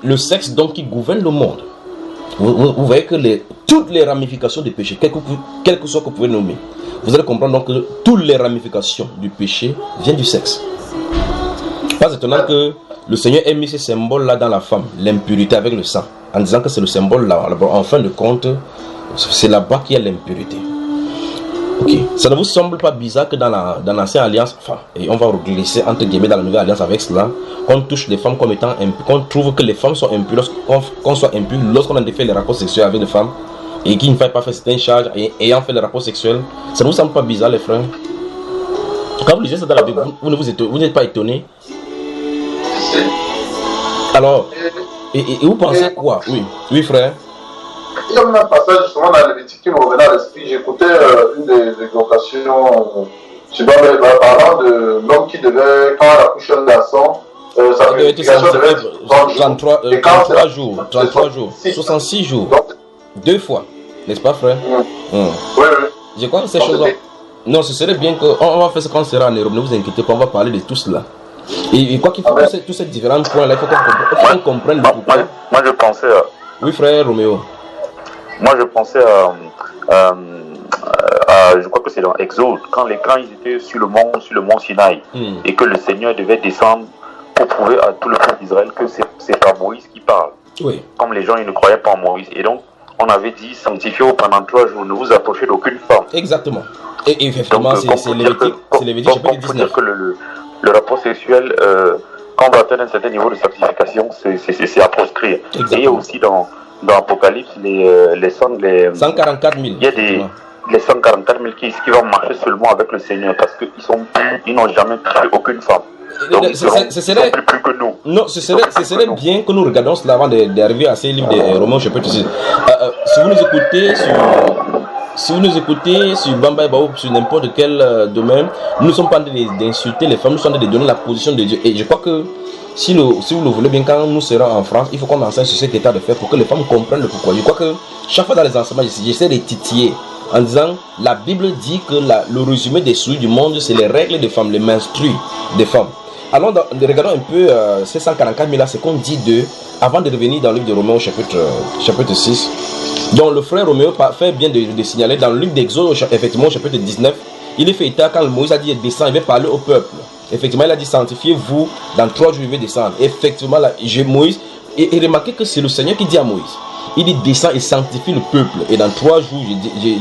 le sexe donc qui gouverne le monde. Vous voyez que toutes les ramifications du péché, quel que soit que vous pouvez nommer, vous allez comprendre donc que toutes les ramifications du péché viennent du sexe. Pas étonnant que le Seigneur ait mis ce symbole-là dans la femme, l'impurité avec le sang, en disant que c'est le symbole-là. En fin de compte, c'est là-bas qu'il y a l'impurité. Ok. Ça ne vous semble pas bizarre que dans l'ancienne alliance, enfin, et on va reglisser entre guillemets dans la nouvelle alliance avec cela, qu'on touche les femmes comme étant impures, qu'on trouve que les femmes sont impures, qu'on soit impur lorsqu'on a fait les rapports sexuels avec les femmes, et qu'il ne faille pas faire certaines charges ayant fait les rapports sexuels. Ça ne vous semble pas bizarre, les frères? Quand vous lisez ça dans la Bible, vous n'êtes pas étonné? Alors, et vous pensez quoi? Oui, frère. Il y a même un passage justement dans Lévitique qui me revenait à l'esprit. J'écoutais une des exhortations, parlant de l'homme qui devait, quand il accouche un garçon, sa purification devait être 33 jours, 66 jours, donc, 2 fois, n'est-ce pas, frère? Oui. Je crois que ces choses-là. Non, ce serait bien qu'on va faire ce qu'on sera en Europe, ne vous inquiétez pas, on va parler de tout cela. Et quoi qu'il faut que tous ces différents points-là, il faut qu'on comprenne le pourquoi. Moi, je pensais. Oui, frère Roméo. Moi, je pensais je crois que c'est dans Exode, quand ils étaient sur le mont Sinaï, et que le Seigneur devait descendre pour prouver à tout le peuple d'Israël que c'est pas Moïse qui parle. Oui. Comme les gens, ils ne croyaient pas en Moïse. Et donc, on avait dit, sanctifiez-vous pendant 3 jours, ne vous approchez d'aucune femme. Exactement. Et effectivement, c'est Lévitique, chapitre 19. Dire que le rapport sexuel, quand on va atteindre un certain niveau de sanctification, c'est à proscrire. Exactement. Et il y a aussi dans Apocalypse, les 144 000. Il y a les 144 000 qui vont marcher seulement avec le Seigneur parce qu'ils n'ont jamais touché aucune femme. Donc, ce serait plus que nous. Non, ce serait bien que nous regardions cela avant d'arriver à ces livres de Romains, chapitre 6. Si vous nous écoutez sur Bamba ou sur n'importe quel domaine, nous ne sommes pas en train d'insulter les femmes, nous sommes en train de donner la position de Dieu. Et je crois que si vous le voulez bien, quand nous serons en France, il faut qu'on enseigne sur cet état de fait pour que les femmes comprennent le pourquoi. Je crois que chaque fois dans les enseignements, j'essaie de titiller en disant, la Bible dit que le résumé des souilles du monde, c'est les règles des femmes, les menstrues des femmes. Alors, regardons un peu ces 144 000 là, c'est qu'on dit d'eux, avant de revenir dans le livre de Romains au chapitre 6. Donc, le frère Roméo fait bien de signaler dans le livre d'Exode, effectivement, au chapitre 19, il est fait état quand Moïse a dit descend, il va parler au peuple. Effectivement, il a dit sanctifiez-vous, dans 3 jours, je vais descendre. Effectivement, là, Moïse, et remarquez que c'est le Seigneur qui dit à Moïse, il dit descend et sanctifie le peuple, et dans 3 jours,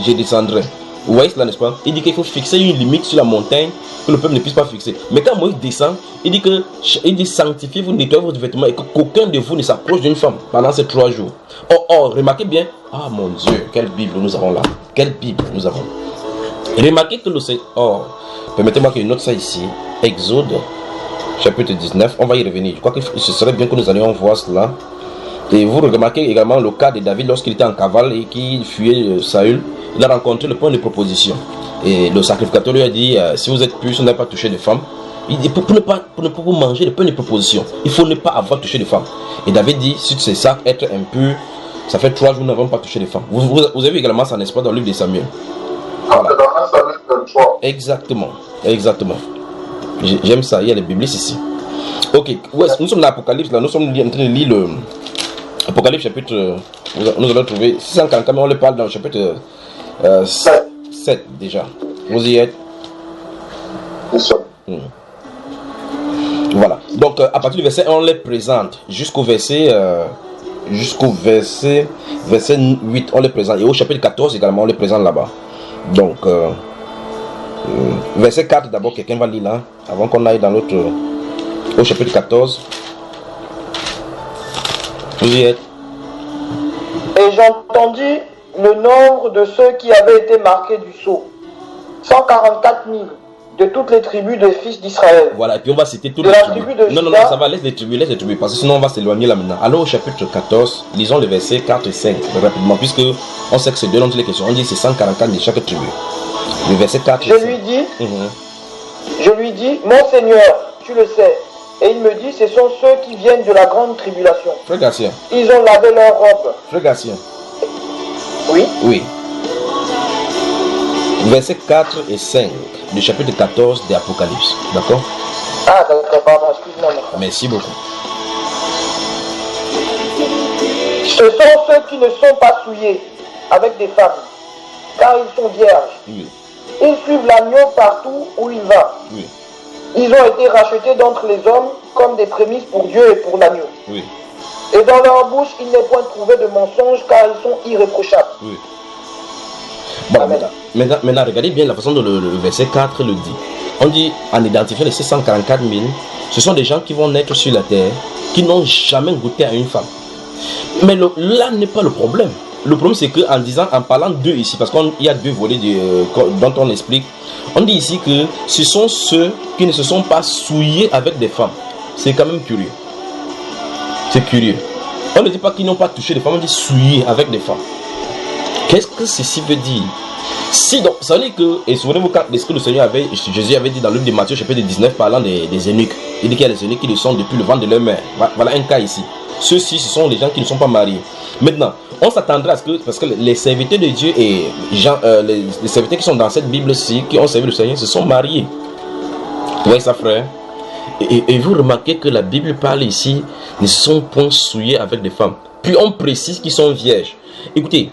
je descendrai. Vous voyez cela, n'est-ce pas? Il dit qu'il faut fixer une limite sur la montagne que le peuple ne puisse pas fixer. Mais quand Moïse descend, il dit sanctifiez-vous, nettoyez vos vêtements et qu'aucun de vous ne s'approche d'une femme pendant ces 3 jours. Remarquez bien, ah mon Dieu, quelle Bible nous avons là. Quelle Bible nous avons. Remarquez que le Seigneur, permettez-moi que je note ça ici, Exode, chapitre 19, on va y revenir. Je crois que ce serait bien que nous allions voir cela. Et vous remarquez également le cas de David lorsqu'il était en cavale et qu'il fuyait Saül. Il a rencontré le point de proposition. Et le sacrificateur lui a dit, si vous êtes pur, si vous n'avez pas touché de femme, il dit, pour ne pas vous manger le point de proposition, il faut ne pas avoir touché de femme. Et David dit, si c'est ça, être impur, ça fait 3 jours nous n'avons pas touché de femme. Vous avez également ça, n'est-ce pas, dans le livre de Samuel. Voilà. Exactement. J'aime ça, il y a les biblistes ici. Ok, nous sommes dans l'Apocalypse, là, nous sommes en train de lire le Apocalypse chapitre, nous allons trouver 644, mais on le parle dans le chapitre 7 déjà. Vous y êtes? Voilà. Donc à partir du verset 1, on les présente jusqu'au verset 8, on les présente. Et au chapitre 14 également, on les présente là-bas. Donc verset 4 d'abord, quelqu'un va lire là, avant qu'on aille dans l'autre, au chapitre 14. Vous y êtes? Et j'entendis le nombre de ceux qui avaient été marqués du sceau. 144 000 de toutes les tribus des fils d'Israël. Voilà, et puis on va citer toutes les tribus. Non, ça va, laisse les tribus, parce que sinon on va s'éloigner là maintenant. Alors au chapitre 14, lisons les versets 4 et 5 rapidement, puisque on sait que c'est deux noms de les questions. On dit c'est 144 de chaque tribu. Le verset 4 et 5. Je lui dis, mon Seigneur, tu le sais. Et il me dit, ce sont ceux qui viennent de la grande tribulation. Frère Gatien. Ils ont lavé leurs robes. Frère Gatien. Oui. Oui. Versets 4 et 5 du chapitre 14 de l'Apocalypse. D'accord? Ah, d'accord, pardon, excuse-moi. Merci beaucoup. Ce sont ceux qui ne sont pas souillés avec des femmes, car ils sont vierges. Oui. Ils suivent l'agneau partout où il va. Oui. Ils ont été rachetés d'entre les hommes comme des prémices pour Dieu et pour l'agneau. Oui. Et dans leur bouche, il n'est point trouvé de mensonge, car ils sont irréprochables. Oui. Bon, maintenant, regardez bien la façon dont le verset 4 le dit. On dit, en identifiant les 644 000, ce sont des gens qui vont naître sur la terre, qui n'ont jamais goûté à une femme. Mais là n'est pas le problème. Le problème, c'est qu'en disant, en parlant d'eux ici, parce qu'il y a deux volets dont on explique, on dit ici que ce sont ceux qui ne se sont pas souillés avec des femmes. C'est quand même curieux. C'est curieux. On ne dit pas qu'ils n'ont pas touché des femmes, on dit souillés avec des femmes. Qu'est-ce que ceci veut dire? Si donc, ça veut dire que, et souvenez-vous quand ce que le Seigneur avait, Jésus avait dit dans le livre de Matthieu, chapitre 19, parlant des eunuques. Il dit qu'il y a des eunuques qui descendent depuis le ventre de leur mère. Voilà un cas ici. Ceux-ci, ce sont les gens qui ne sont pas mariés. Maintenant, on s'attendrait à ce que, parce que les serviteurs de Dieu et les serviteurs qui sont dans cette Bible-ci, qui ont servi le Seigneur, se sont mariés. Vous voyez ça, frère? Et vous remarquez que la Bible parle ici, ne sont point souillés avec des femmes. Puis on précise qu'ils sont vierges. Écoutez,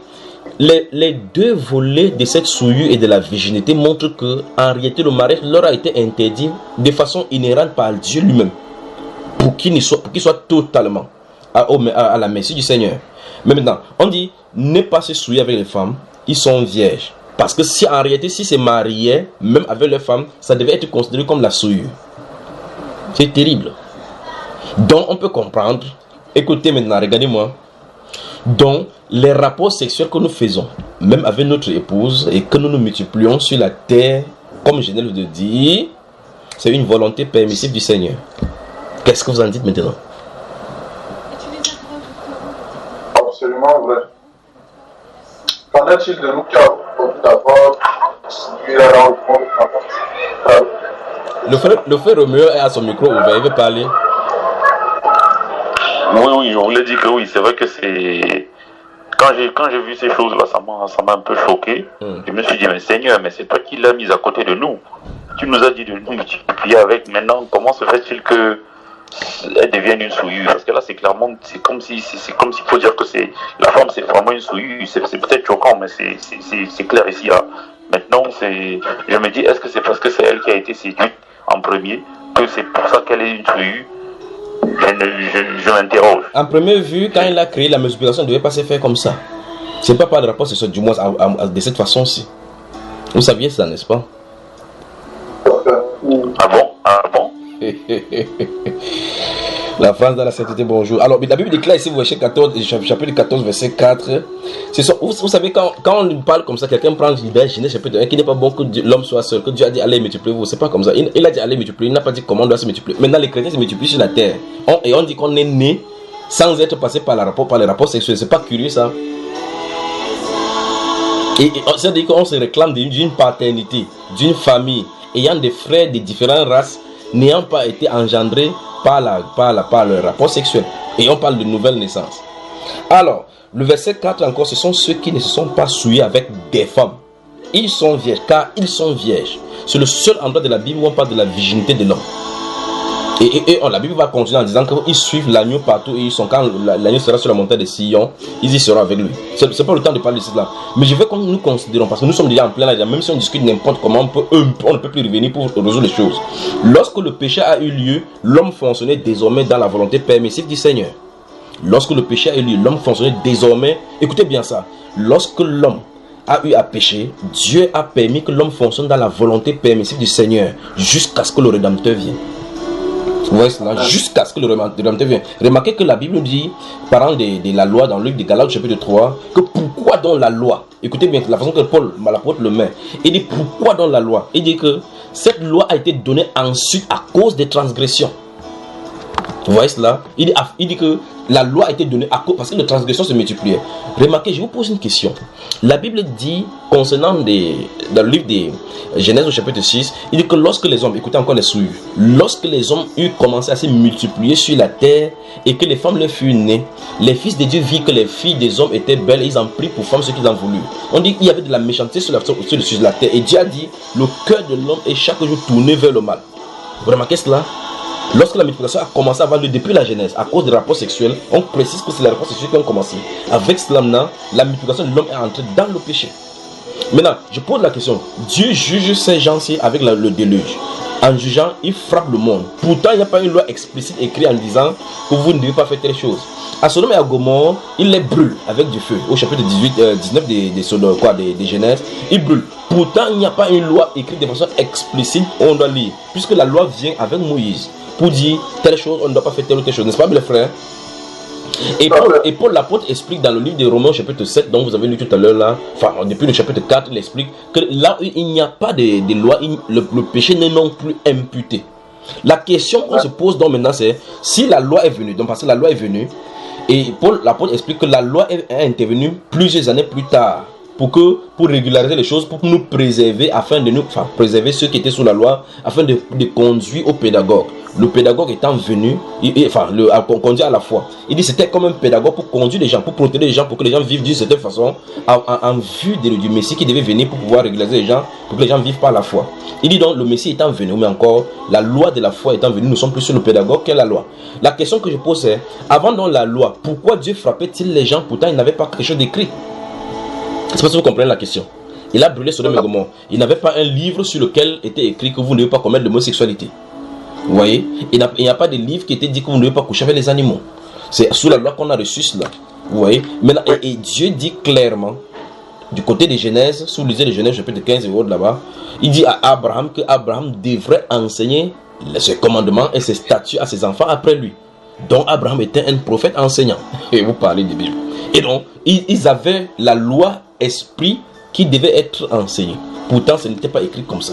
les deux volets de cette souillure et de la virginité montrent que, en réalité, le mariage leur a été interdit de façon inhérente par Dieu lui-même, pour qu'ils soient totalement à la merci du Seigneur. Mais maintenant, on dit, ne pas se souiller avec les femmes, ils sont vierges. Parce que si en réalité, si c'est marié, même avec les femmes, ça devait être considéré comme la souillure. C'est terrible. Donc, on peut comprendre, écoutez maintenant, regardez-moi. Donc, les rapports sexuels que nous faisons, même avec notre épouse, et que nous nous multiplions sur la terre, comme je viens de le dire, c'est une volonté permissive du Seigneur. Qu'est-ce que vous en dites maintenant? Absolument vrai. Qu'en est-il de nous qui avons d'abord suivi la rencontre? Le frère Roméo est à son micro ouvert, il veut parler. Oui, on voulait dire que oui, c'est vrai que c'est... Quand j'ai vu ces choses-là, ça m'a un peu choqué. Je me suis dit, mais Seigneur, mais c'est toi qui l'as mise à côté de nous. Tu nous as dit de nous multiplier avec. Maintenant, comment se fait-il que elle devienne une souillure? Parce que là, c'est clairement, c'est comme s'il faut dire que la femme, c'est vraiment une souillure. C'est peut-être choquant, mais c'est clair ici. Là. Maintenant, je me dis, est-ce que c'est parce que c'est elle qui a été séduite en premier, que c'est pour ça qu'elle est une souillure? Je m'interroge. En première vue, quand il a créé la multiplication, il ne devait pas se faire comme ça. C'est pas par le rapport, c'est du moins de cette façon-ci. Vous saviez ça, n'est-ce pas? Ah bon? Ah bon? La France dans la sainteté, bonjour. Alors, la Bible déclare ici, chapitre 14, verset 4. Vous savez, quand on nous parle comme ça, quelqu'un prend l'idée, Genèse chapitre 1, qu'il n'est pas bon que l'homme soit seul, que Dieu a dit allez multipliez-vous. C'est pas comme ça. Il a dit allez multiplier, il n'a pas dit comment on doit se multiplier. Maintenant, les chrétiens se multiplient sur la terre. Et on dit qu'on est né sans être passé par les rapports sexuels. C'est pas curieux ça? Et c'est-à-dire qu'on se réclame d'une paternité, d'une famille, ayant des frères de différentes races, n'ayant pas été engendrés par le rapport sexuel. Et on parle de nouvelle naissance. Alors, le verset 4 encore, ce sont ceux qui ne se sont pas souillés avec des femmes. Ils sont vierges, car ils sont vierges. C'est le seul endroit de la Bible où on parle de la virginité de l'homme. Et la Bible va continuer en disant qu'ils suivent l'agneau partout et ils sont, quand l'agneau sera sur la montagne de Sion, ils y seront avec lui. C'est pas le temps de parler de cela. Mais je veux que nous considérons, parce que nous sommes déjà en plein âge, même si on discute n'importe comment, on ne peut plus revenir pour résoudre les choses. Lorsque le péché a eu lieu, l'homme fonctionnait désormais dans la volonté permissive du Seigneur. Lorsque le péché a eu lieu, l'homme fonctionnait désormais, écoutez bien ça, lorsque l'homme a eu à pécher, Dieu a permis que l'homme fonctionne dans la volonté permissive du Seigneur, jusqu'à ce que le Rédempteur vienne. Vous voyez cela, jusqu'à ce que le Rédempteur vienne. Remarquez que la Bible dit, parlant de la loi dans le livre de Galates chapitre 3, que pourquoi dans la loi, écoutez bien la façon que Paul, l'apôtre, le met, il dit pourquoi dans la loi, il dit que cette loi a été donnée ensuite à cause des transgressions. Vous voyez cela, il dit que la loi a été donnée à cause, parce que les transgressions se multipliaient. Remarquez, je vous pose une question. La Bible dit, concernant dans le livre de Genèse au chapitre 6, il dit que lorsque les hommes, écoutez encore les souillures, lorsque les hommes eurent commencé à se multiplier sur la terre et que les femmes leur furent nées, les fils de Dieu virent que les filles des hommes étaient belles et ils en prirent pour femmes ce qu'ils en voulurent. On dit qu'il y avait de la méchanceté sur la terre et Dieu a dit, le cœur de l'homme est chaque jour tourné vers le mal. Vous remarquez cela? Lorsque la multiplication a commencé avant depuis la Genèse, à cause des rapports sexuels, on précise que c'est les rapports sexuels qui ont commencé. Avec cela, la multiplication de l'homme est entrée dans le péché. Maintenant, je pose la question, Dieu juge ces gens-ci avec le déluge. en jugeant, il frappe le monde. Pourtant, il n'y a pas une loi explicite écrite en disant que vous ne devez pas faire telle chose. À Sodome et à Gomorrhe, il les brûle avec du feu. Au chapitre 19 des Genèse, il brûle. Pourtant, il n'y a pas une loi écrite de façon explicite où on doit lire. Puisque la loi vient avec Moïse pour dire telle chose, on ne doit pas faire telle ou telle chose. N'est-ce pas, mes frères? Et Paul l'apôtre explique dans le livre des Romains chapitre 7 dont vous avez lu tout à l'heure là, enfin depuis le chapitre 4, il explique que là où il n'y a pas de loi, le péché n'est non plus imputé. La question qu'on se pose donc maintenant c'est si la loi est venue, donc parce que la loi est venue, et Paul l'apôtre explique que la loi est intervenue plusieurs années plus tard pour régulariser les choses, pour nous préserver, afin de nous préserver ceux qui étaient sous la loi, afin de conduire au pédagogue. Le pédagogue étant venu, conduit à la foi. Il dit c'était comme un pédagogue pour conduire les gens, pour protéger les gens, pour que les gens vivent d'une certaine façon, en vue du Messie qui devait venir pour pouvoir régulariser les gens, pour que les gens vivent par la foi. Il dit donc le Messie étant venu, mais encore la loi de la foi étant venue, nous sommes plus sur le pédagogue que la loi. La question que je pose c'est, avant dans la loi, pourquoi Dieu frappait-il les gens, pourtant il n'avait pas quelque chose d'écrit? Je sais pas si vous comprenez la question. Il a brûlé Sodome et Gomorrhe. Il n'avait pas un livre sur lequel était écrit que vous ne devez pas commettre l'homosexualité. Vous voyez, il n'y a pas de livre qui était dit que vous ne devez pas coucher avec les animaux. C'est sous la loi qu'on a reçu cela. Vous voyez, maintenant, et Dieu dit clairement, du côté des Genèse, sous le livre de Genèse, chapitre 15 et autres là-bas, il dit à Abraham que Abraham devrait enseigner ses commandements et ses statuts à ses enfants après lui. Donc Abraham était un prophète enseignant. Et vous parlez de Bible. Et donc, ils avaient la loi esprit qui devait être enseignée. Pourtant, ce n'était pas écrit comme ça.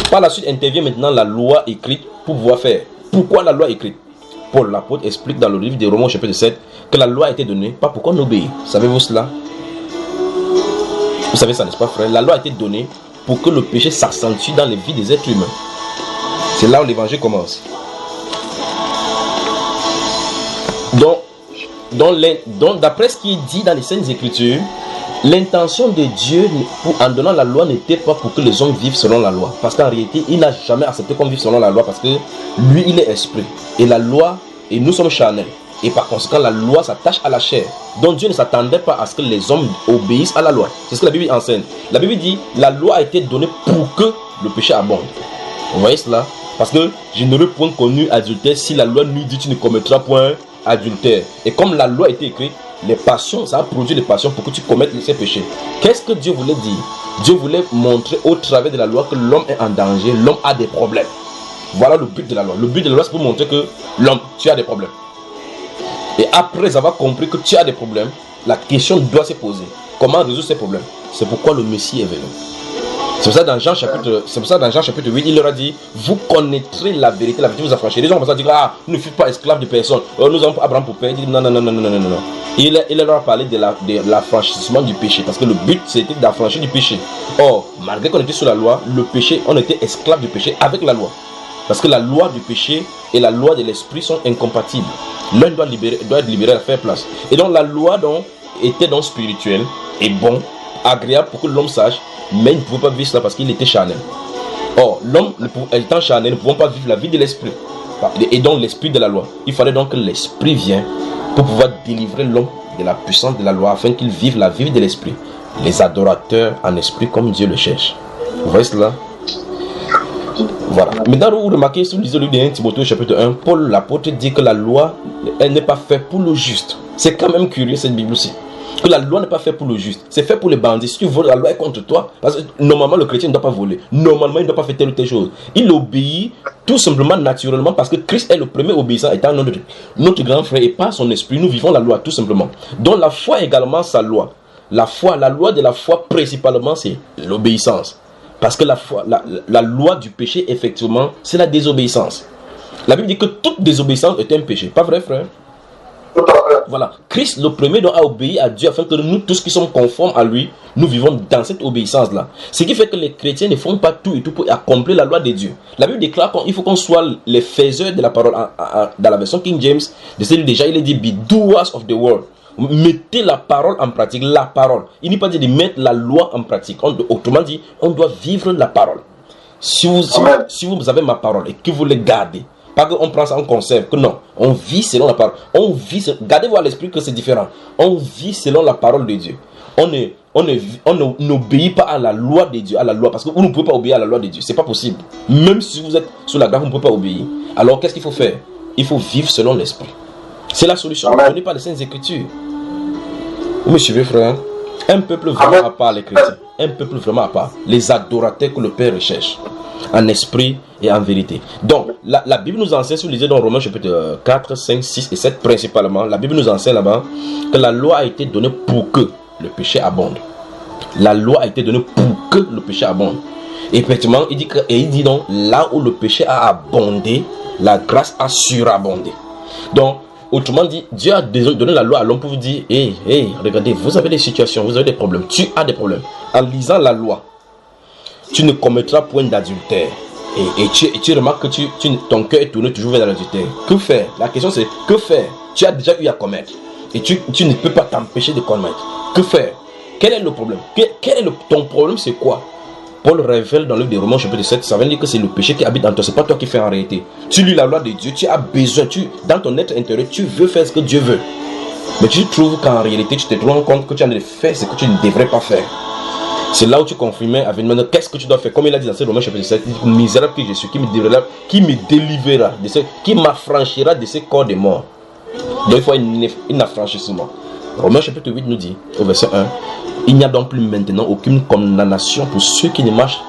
Par la suite intervient maintenant la loi écrite pour pouvoir faire. Pourquoi la loi écrite? Paul l'apôtre explique dans le livre des Romains chapitre 7 que la loi a été donnée, pas pour qu'on obéisse. Savez-vous cela? Vous savez ça, n'est-ce pas, frère? La loi a été donnée pour que le péché s'accentue dans les vies des êtres humains. C'est là où l'évangile commence. Donc d'après ce qui est dit dans les Saintes Écritures, l'intention de Dieu en donnant la loi n'était pas pour que les hommes vivent selon la loi. Parce qu'en réalité, il n'a jamais accepté qu'on vive selon la loi parce que lui, il est esprit. Et la loi, et nous sommes charnels. Et par conséquent, la loi s'attache à la chair. Donc Dieu ne s'attendait pas à ce que les hommes obéissent à la loi. C'est ce que la Bible enseigne. La Bible dit, la loi a été donnée pour que le péché abonde. Vous voyez cela? Parce que je n'aurais point connu adultère si la loi nous dit tu ne commettras point adultère. Et comme la loi a été écrite, les passions, ça a produit des passions pour que tu commettes ces péchés. Qu'est-ce que Dieu voulait dire? Dieu voulait montrer au travers de la loi que l'homme est en danger, l'homme a des problèmes. Voilà le but de la loi. Le but de la loi, c'est pour montrer que l'homme, tu as des problèmes. Et après avoir compris que tu as des problèmes, la question doit se poser. Comment résoudre ces problèmes? C'est pourquoi le Messie est venu. C'est pour ça dans Jean chapitre 8, il leur a dit, vous connaîtrez la vérité vous affranchirez. Les gens vont se dire, ah, nous ne fûmes pas esclaves de personne. Nous avons Abraham pour père. Il dit, non. Il leur a parlé de l'affranchissement du péché. Parce que le but, c'était d'affranchir du péché. Or, malgré qu'on était sous la loi, le péché, on était esclave du péché avec la loi. Parce que la loi du péché et la loi de l'esprit sont incompatibles. L'un doit être libéré à faire place. Et donc la loi était donc spirituelle et bon, agréable pour que l'homme sache, mais il ne pouvait pas vivre cela parce qu'il était charnel. Or, l'homme étant charnel, ne pouvait pas vivre la vie de l'esprit. Et donc l'esprit de la loi. Il fallait donc que l'esprit vienne pour pouvoir délivrer l'homme de la puissance de la loi afin qu'il vive la vie de l'esprit. Les adorateurs en esprit comme Dieu le cherche. Vous voyez cela? Voilà. Maintenant, vous remarquez, si vous lisez le livre de 1 Timothée chapitre 1, Paul l'apôtre dit que la loi, elle n'est pas faite pour le juste. C'est quand même curieux cette Bible aussi. Que la loi n'est pas faite pour le juste. C'est fait pour les bandits. Si tu voles, la loi est contre toi. Parce que normalement, le chrétien ne doit pas voler. Normalement, il ne doit pas faire telle ou telle chose. Il obéit tout simplement naturellement parce que Christ est le premier obéissant étant notre grand frère et par son esprit, nous vivons la loi tout simplement. Donc la foi également sa loi. La loi de la foi principalement, c'est l'obéissance. Parce que la loi du péché, effectivement, c'est la désobéissance. La Bible dit que toute désobéissance est un péché. Pas vrai, frère? Voilà. Christ, le premier, a obéi à Dieu afin que nous, tous qui sommes conformes à lui, nous vivons dans cette obéissance-là. Ce qui fait que les chrétiens ne font pas tout et tout pour accomplir la loi de Dieu. La Bible déclare qu'il faut qu'on soit les faiseurs de la parole. Dans la version King James, déjà, il est dit, be doers of the word. Mettez la parole en pratique, la parole. Il n'est pas dit de mettre la loi en pratique. Autrement dit, on doit vivre la parole. Si vous avez ma parole et que vous les gardez, Pas qu'on prend ça, on conserve. Que non, on vit selon la parole. On vit, gardez-vous à l'esprit que c'est différent. On vit selon la parole de Dieu. On n'obéit pas à la loi de Dieu, à la loi, parce que vous ne pouvez pas obéir à la loi de Dieu. C'est pas possible. Même si vous êtes sous la grâce, vous ne pouvez pas obéir. Alors qu'est-ce qu'il faut faire? Il faut vivre selon l'esprit. C'est la solution. Donnée par les Saintes Écritures. Vous me suivez, frère? Un peuple vraiment à part, les chrétiens. Un peuple vraiment à part. Les adorateurs que le Père recherche. En esprit et en vérité. Donc, la Bible nous enseigne, si vous lisez dans Romains chapitre 4, 5, 6 et 7 principalement, la Bible nous enseigne là-bas que la loi a été donnée pour que le péché abonde. La loi a été donnée pour que le péché abonde. Et effectivement, il dit donc, là où le péché a abondé, la grâce a surabondé. Donc, autrement dit, Dieu a donné la loi à l'homme pour vous dire, regardez, vous avez des situations, vous avez des problèmes, tu as des problèmes. En lisant la loi, tu ne commettras point d'adultère. Et tu remarques que ton cœur est tourné toujours vers l'adultère. Que faire? La question c'est, que faire? Tu as déjà eu à commettre. Et tu ne peux pas t'empêcher de commettre. Que faire? Quel est le problème? Ton problème c'est quoi? Paul révèle dans le livre des Romains chapitre 7, ça veut dire que c'est le péché qui habite en toi, c'est pas toi qui fais en réalité. Tu lis la loi de Dieu, tu as besoin, dans ton être intérieur, tu veux faire ce que Dieu veut. Mais tu trouves qu'en réalité, tu te rends compte que tu as de faire ce que tu ne devrais pas faire. C'est là où tu confirmais avec maintenant, qu'est-ce que tu dois faire? Comme il a dit dans ce Romains chapitre 7, il dit, misérable que je suis, qui me délivrera, qui m'affranchira de ce corps de mort. Donc il faut un affranchissement. Romains chapitre 8 nous dit, au verset 1, il n'y a donc plus maintenant aucune condamnation pour ceux qui marchent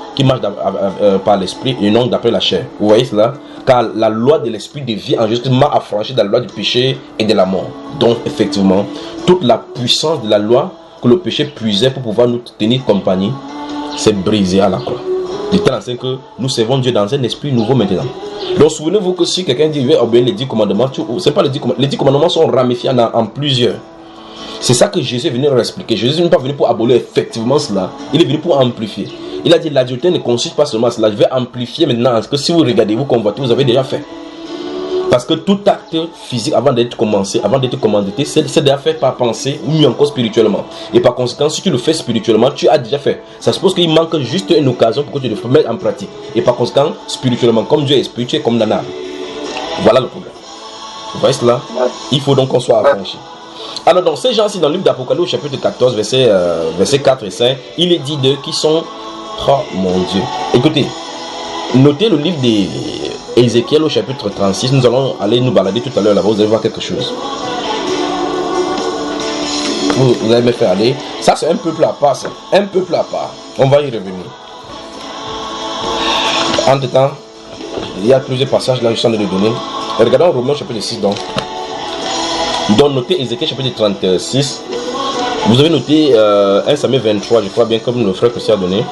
par l'esprit et non d'après la chair. Vous voyez cela? Car la loi de l'esprit de vie en Jésus m'a affranchi de la loi du péché et de la mort. Donc effectivement, toute la puissance de la loi que le péché puisait pour pouvoir nous tenir compagnie, c'est brisé à la croix. De telle enseigne que nous servons Dieu dans un esprit nouveau maintenant. Donc souvenez-vous que si quelqu'un dit il veut obéir les 10 commandements, c'est pas les 10 commandements. Les 10 commandements sont ramifiés en plusieurs. C'est ça que Jésus est venu leur expliquer. Jésus n'est pas venu pour abolir effectivement cela. Il est venu pour amplifier. Il a dit l'adultère ne consiste pas seulement à cela. Je vais amplifier maintenant ce que si vous regardez, vous convoitez, vous avez déjà fait. Parce que tout acte physique avant d'être commencé, avant d'être commandité, c'est déjà fait par pensée ou mieux encore spirituellement. Et par conséquent, si tu le fais spirituellement, tu as déjà fait. Ça suppose qu'il manque juste une occasion pour que tu le mettes en pratique. Et par conséquent, spirituellement, comme Dieu est spirituel, comme Nana. Voilà le problème. Vous voyez cela? Il faut donc qu'on soit affranchi. Alors dans ces gens-ci, dans le livre d'Apocalypse, chapitre 14, verset 4 et 5, il est dit d'eux qui sont... Oh mon Dieu. Écoutez, notez le livre d'Ézéchiel au chapitre 36. Nous allons aller nous balader tout à l'heure là-bas. Vous allez voir quelque chose. Vous allez me faire aller. Ça, c'est un peuple à part. Ça. Un peuple à part. On va y revenir. Entre temps, il y a plusieurs passages là, je suis en train de les donner. Regardons Romains chapitre 6 donc. Donc notez Ézéchiel chapitre 36. Vous avez noté 1 Samuel 23, je crois bien, comme le frère Christian a donné.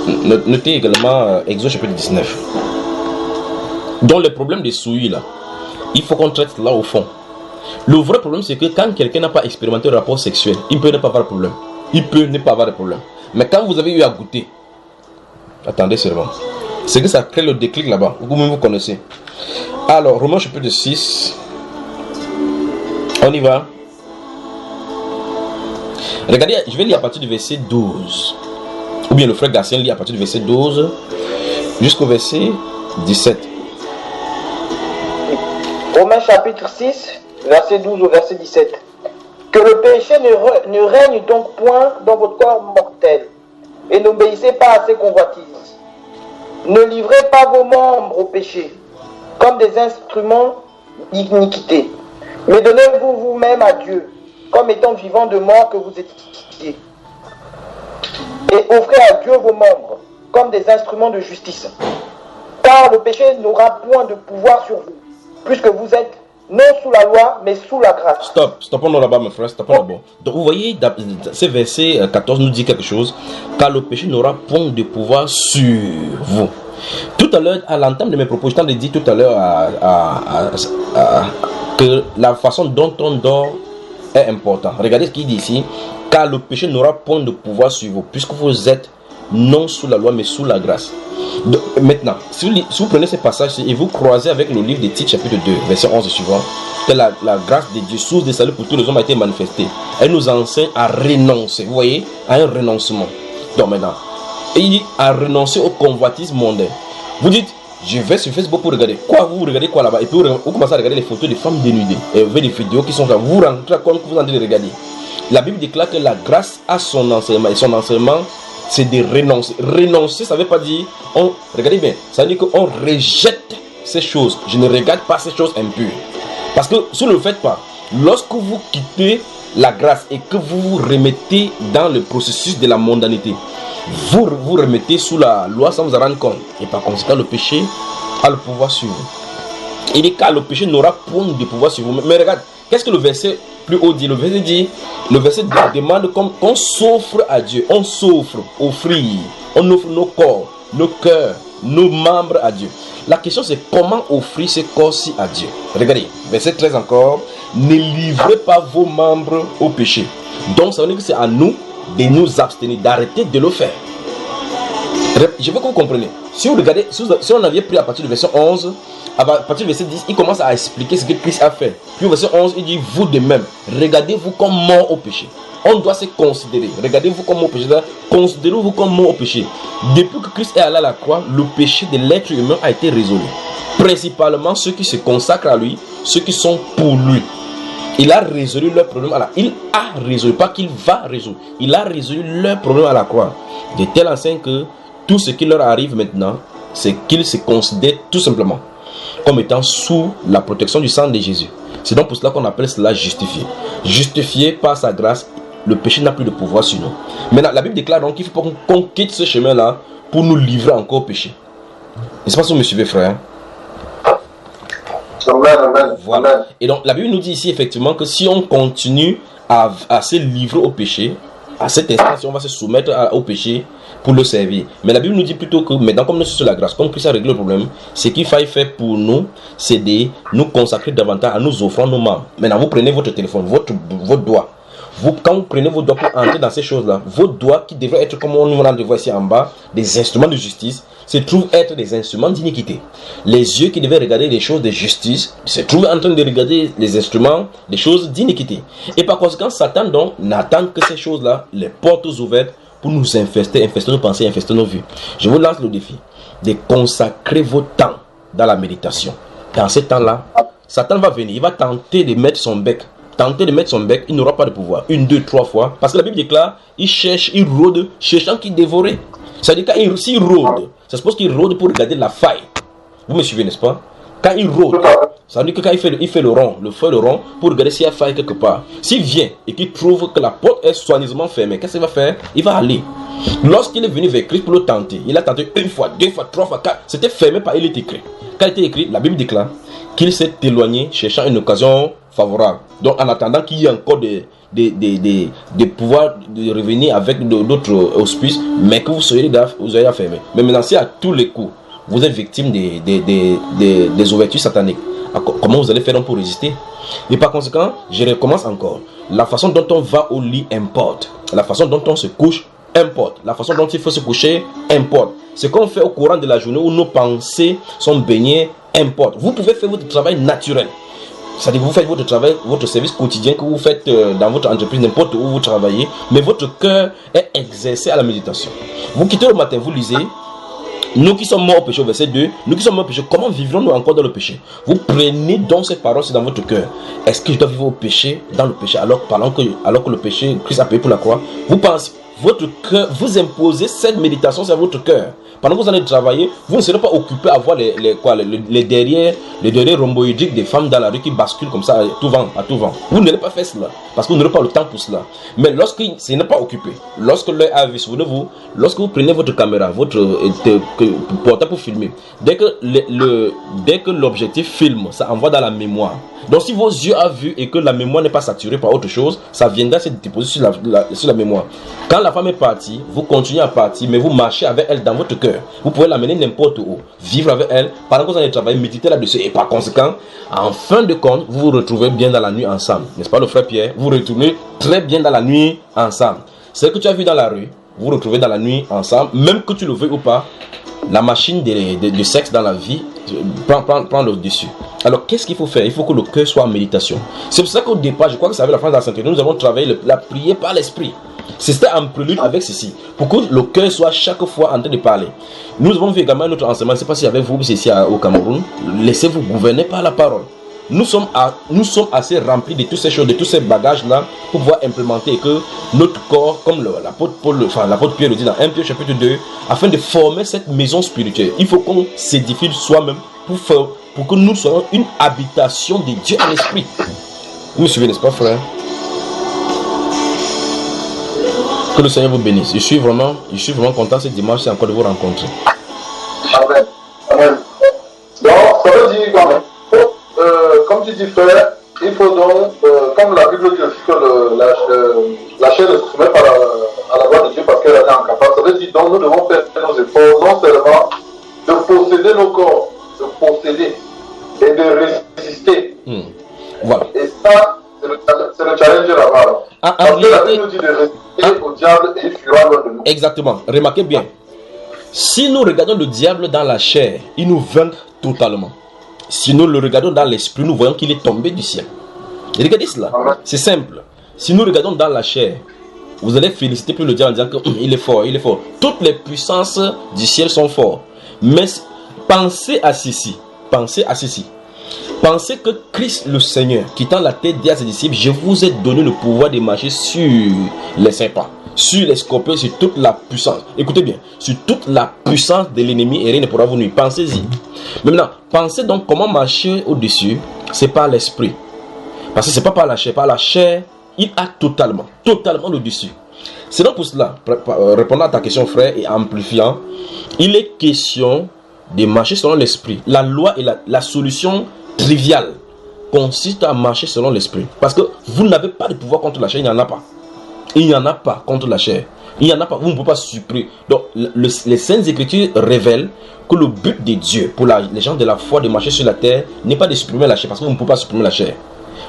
Notez également Exode chapitre 19. Donc le problème des souilles là, il faut qu'on traite là au fond. Le vrai problème c'est que quand quelqu'un n'a pas expérimenté un rapport sexuel, il peut ne pas avoir de problème. Il peut ne pas avoir de problème. Mais quand vous avez eu à goûter, attendez seulement, c'est que ça crée le déclic là-bas. Vous-même vous connaissez. Alors Romains chapitre 6. On y va. Regardez, je vais lire à partir du verset 12. Ou bien le frère Gatien lit à partir du verset 12 jusqu'au verset 17. Romains chapitre 6, verset 12 au verset 17. Que le péché ne règne donc point dans votre corps mortel, et n'obéissez pas à ses convoitises. Ne livrez pas vos membres au péché, comme des instruments d'iniquité, mais donnez-vous vous-même à Dieu, comme étant vivant de mort que vous étiez. Et offrez à Dieu vos membres, comme des instruments de justice. Car le péché n'aura point de pouvoir sur vous, puisque vous êtes non sous la loi, mais sous la grâce. Stoppons là-bas, mes frères, stoppons là-bas. Donc vous voyez, ce verset 14 nous dit quelque chose. Car le péché n'aura point de pouvoir sur vous. Tout à l'heure, à l'entame de mes propos, je t'en ai dit tout à l'heure que la façon dont on dort est importante. Regardez ce qu'il dit ici. Car le péché n'aura point de pouvoir sur vous, puisque vous êtes non sous la loi, mais sous la grâce. Donc, maintenant, si vous prenez ce passage et vous croisez avec le livre de Tite, chapitre 2, verset 11 et suivant, que la grâce de Dieu, source de salut pour tous les hommes, a été manifestée. Elle nous enseigne à renoncer, vous voyez, à un renoncement. Donc maintenant, et il dit à renoncer au convoitisme mondain. Vous dites, Je vais sur Facebook pour regarder. Quoi, vous regardez quoi là-bas? Et puis vous commencez à regarder les photos des femmes dénudées. Et vous voyez des vidéos qui sont là. Vous vous rendez compte que vous êtes en train de regarder. La Bible déclare que la grâce a son enseignement. Et son enseignement, c'est de renoncer. Renoncer, ça ne veut pas dire... regardez bien. Ça veut dire qu'on rejette ces choses. Je ne regarde pas ces choses impures. Parce que si vous ne le faites pas, lorsque vous quittez la grâce et que vous vous remettez dans le processus de la mondanité, vous vous remettez sous la loi sans vous en rendre compte. Et par conséquent, le péché a le pouvoir sur vous. Il dit car le péché n'aura point de pouvoir sur vous. Mais regarde, qu'est-ce que le verset plus haut dit? Le verset demande qu'on s'offre à Dieu. On s'offre, offrir. On offre nos corps, nos cœurs, nos membres à Dieu. La question c'est comment offrir ce corps-ci à Dieu. Regardez, verset 13 encore. Ne livrez pas vos membres au péché. Donc ça veut dire que c'est à nous de nous abstenir, d'arrêter de le faire. Je veux que vous compreniez. Si vous regardez, si on avait pris à partir du verset 11, à partir du verset 10, il commence à expliquer ce que Christ a fait. Puis au verset 11, il dit, vous de même, regardez-vous comme mort au péché. On doit se considérer. Regardez-vous comme mort au péché. Considérez-vous comme mort au péché. Depuis que Christ est allé à la croix, le péché de l'être humain a été résolu. Principalement ceux qui se consacrent à lui, ceux qui sont pour lui. Il a résolu leur problème à la croix. Il a résolu, pas qu'il va résoudre. Il a résolu leur problème à la croix. De telle enseigne que tout ce qui leur arrive maintenant, c'est qu'ils se considèrent tout simplement comme étant sous la protection du sang de Jésus. C'est donc pour cela qu'on appelle cela justifié. Justifié par sa grâce, le péché n'a plus de pouvoir sur nous. Maintenant, la Bible déclare donc qu'il faut qu'on quitte ce chemin-là pour nous livrer encore au péché. N'est-ce pas si vous me suivez, frère? Amen. Voilà. Et donc la Bible nous dit ici effectivement que si on continue à se livrer au péché, à cet instant, si on va se soumettre au péché pour le servir. Mais la Bible nous dit plutôt que maintenant, comme nous sommes sur la grâce, comme Christ a réglé le problème, ce qu'il faille faire pour nous, c'est de nous consacrer davantage à nous offrant nos membres. Maintenant, vous prenez votre téléphone, votre doigt. Quand vous prenez vos doigts pour entrer dans ces choses-là, vos doigts qui devraient être, comme on nous le voit ici en bas, des instruments de justice, se trouvent être des instruments d'iniquité. Les yeux qui devaient regarder les choses de justice se trouvent en train de regarder les instruments des choses d'iniquité. Et par conséquent, Satan donc n'attend que ces choses-là, les portes ouvertes, pour nous infester nos pensées, infester nos vues. Je vous lance le défi de consacrer votre temps dans la méditation. Dans ce temps-là, Satan va venir, il va tenter de mettre son bec. Il n'aura pas de pouvoir. 1, 2, 3 fois. Parce que la Bible déclare, il cherche, il rôde, cherchant qui dévorer. C'est-à-dire s'il rôde, ça suppose qu'il rôde pour regarder la faille. Vous me suivez, n'est-ce pas? Quand il rôde, ça veut dire que quand il fait le rond, pour regarder s'il y a faille quelque part. S'il vient et qu'il trouve que la porte est soigneusement fermée, qu'est-ce qu'il va faire? Il va aller. Lorsqu'il est venu vers Christ pour le tenter, il a tenté 1 fois, 2 fois, 3 fois, 4. C'était fermé par il est écrit. Quand il était écrit, la Bible déclare qu'il s'est éloigné cherchant une occasion favorable. Donc en attendant qu'il y ait encore des pouvoirs de revenir avec d'autres auspices, mais que vous soyez affermés. Mais maintenant, si à tous les coups, vous êtes victime des ouvertures sataniques, comment vous allez faire pour résister? Et par conséquent, je recommence encore. La façon dont on va au lit importe. La façon dont on se couche importe. La façon dont il faut se coucher importe. Ce qu'on fait au courant de la journée où nos pensées sont baignées importe. Vous pouvez faire votre travail naturel. C'est-à-dire que vous faites votre travail, votre service quotidien que vous faites dans votre entreprise, n'importe où vous travaillez, mais votre cœur est exercé à la méditation. Vous quittez le matin, vous lisez. Nous qui sommes morts au péché, au verset 2, nous qui sommes morts au péché, comment vivrons-nous encore dans le péché? Vous prenez donc ces paroles dans votre cœur. Est-ce que je dois vivre au péché, dans le péché, alors que le péché, Christ a payé pour la croix? Vous pensez, votre cœur, vous imposez cette méditation sur votre cœur. Pendant que vous allez travailler, vous ne serez pas occupé à voir les derrière rhomboïdiques des femmes dans la rue qui basculent comme ça à tout vent. Vous n'allez pas faire cela parce que vous n'aurez pas le temps pour cela. Mais lorsque ce n'est pas occupé, lorsque l'œil a vu, souvenez-vous, lorsque vous prenez votre caméra, votre portable pour filmer, dès que l'objectif filme, ça envoie dans la mémoire. Donc si vos yeux ont vu et que la mémoire n'est pas saturée par autre chose, ça viendra se déposer sur la mémoire. Quand la femme est partie, vous continuez à partir, mais vous marchez avec elle dans votre cœur. Vous pouvez l'amener n'importe où, vivre avec elle, pendant que vous allez travailler, méditer là-dessus. Et par conséquent, en fin de compte, vous vous retrouvez bien dans la nuit ensemble. N'est-ce pas le frère Pierre? Vous retournez très bien dans la nuit ensemble. Ce que tu as vu dans la rue, vous vous retrouvez dans la nuit ensemble, même que tu le veuilles ou pas. La machine de sexe dans la vie prend le dessus. Alors qu'est-ce qu'il faut faire? Il faut que le cœur soit en méditation. C'est pour ça qu'au départ, je crois que ça avait la France de la Sainteté, nous avons travaillé la prière par l'esprit. C'était en prélude avec ceci, pour que le cœur soit chaque fois en train de parler. Nous avons vu également notre enseignement, je ne sais pas si avec vous ici au Cameroun, laissez-vous gouverner par la parole. Nous sommes assez remplis de toutes ces choses, de tous ces bagages-là, pour pouvoir implémenter que notre corps, comme l'apôtre Pierre le dit dans 1 Pierre chapitre 2, afin de former cette maison spirituelle, il faut qu'on s'édifie soi-même pour que nous soyons une habitation de Dieu en esprit. Vous me suivez, n'est-ce pas, frère? Que le Seigneur vous bénisse. Je suis vraiment content ce dimanche, c'est encore de vous rencontrer. Amen. Amen. Donc, ça veut dire quand même, comme tu dis, frère, il faut donc, comme la Bible dit aussi que la chair ne se soumet pas à la loi de Dieu parce qu'elle est incapable, ça veut dire donc nous devons faire nos efforts, non seulement de posséder nos corps, de posséder et de résister. Voilà. Et ça, c'est le challenge là-bas. Parce que la Bible nous dit de résister au diable et il fuira loin de nous. Exactement. Remarquez bien. Si nous regardons le diable dans la chair, il nous vainc totalement. Si nous le regardons dans l'esprit, nous voyons qu'il est tombé du ciel. Et regardez cela. C'est simple. Si nous regardons dans la chair, vous allez féliciter plus le diable en disant qu'il est fort, il est fort. Toutes les puissances du ciel sont fortes. Mais pensez à ceci. Pensez à ceci. Pensez que Christ le Seigneur, quittant la terre, dit à ses disciples, je vous ai donné le pouvoir de marcher sur les serpents, sur les scorpions, sur toute la puissance. Écoutez bien, sur toute la puissance de l'ennemi et rien ne pourra vous nuire. Pensez-y. Maintenant, pensez donc comment marcher au-dessus. C'est par l'esprit. Parce que c'est pas par la chair. Par la chair, il a totalement le dessus. C'est donc pour cela, répondant à ta question, frère, et amplifiant, il est question de marcher selon l'esprit. La loi et la solution triviale consiste à marcher selon l'esprit. Parce que vous n'avez pas de pouvoir contre la chair, il n'y en a pas. Il n'y en a pas contre la chair. Il n'y en a pas, vous ne pouvez pas supprimer. Donc, les Saintes Écritures révèlent que le but de Dieu pour les gens de la foi de marcher sur la terre n'est pas de supprimer la chair, parce que vous ne pouvez pas supprimer la chair.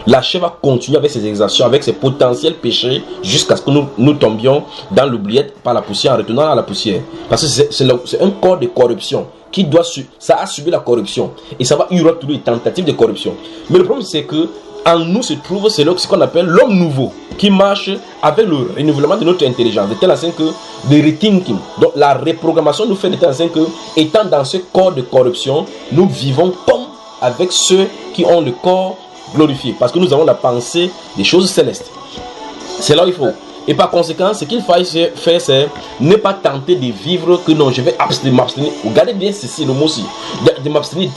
La chair va continuer avec ses exactions, avec ses potentiels péchés, jusqu'à ce que nous tombions dans l'oubliette par la poussière, en retournant à la poussière. Parce que c'est un corps de corruption qui ça a subi la corruption. Et ça va, il y aura toujours des tentatives de corruption. Mais le problème, c'est que en nous se trouve ce qu'on appelle l'homme nouveau, qui marche avec le renouvellement de notre intelligence, de telle façon que de rethinking. Donc la reprogrammation nous fait de telle façon que, étant dans ce corps de corruption, nous vivons comme avec ceux qui ont le corps glorifié, parce que nous avons la pensée des choses célestes. C'est là où il faut. Et par conséquent, ce qu'il faut faire, c'est ne pas tenter de vivre que non, je vais m'abstenir. Regardez bien ceci, le mot aussi. De m'abstenir,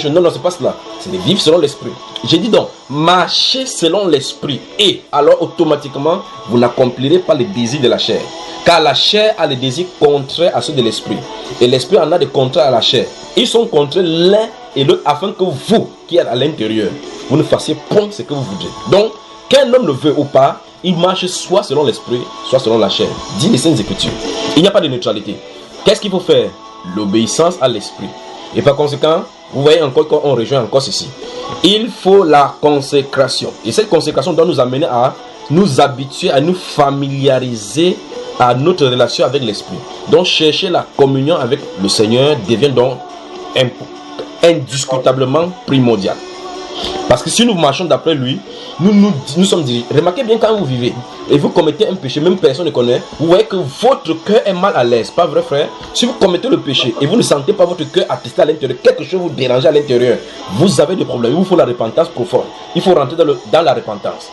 non, non, c'est pas cela. C'est de vivre selon l'esprit. J'ai dit donc, marchez selon l'esprit. Et alors, automatiquement, vous n'accomplirez pas les désirs de la chair. Car la chair a les désirs contraires à ceux de l'esprit. Et l'esprit en a des contraires à la chair. Ils sont contraires l'un et l'autre afin que vous, qui êtes à l'intérieur, vous ne fassiez point ce que vous voudrez. Donc, qu'un homme le veut ou pas, il marche soit selon l'esprit, soit selon la chair. Dit les Saintes Écritures. Il n'y a pas de neutralité. Qu'est-ce qu'il faut faire? L'obéissance à l'esprit. Et par conséquent, vous voyez encore qu'on rejoint encore ceci. Il faut la consécration. Et cette consécration doit nous amener à nous habituer, à nous familiariser à notre relation avec l'esprit. Donc chercher la communion avec le Seigneur devient donc indiscutablement primordial. Parce que si nous marchons d'après lui, nous sommes dirigés. Remarquez bien quand vous vivez et vous commettez un péché, même personne ne connaît, vous voyez que votre cœur est mal à l'aise. Pas vrai, frère? Si vous commettez le péché et vous ne sentez pas votre cœur attesté à l'intérieur, quelque chose vous dérange à l'intérieur, vous avez des problèmes. Il vous faut la repentance profonde. Il faut rentrer dans la repentance.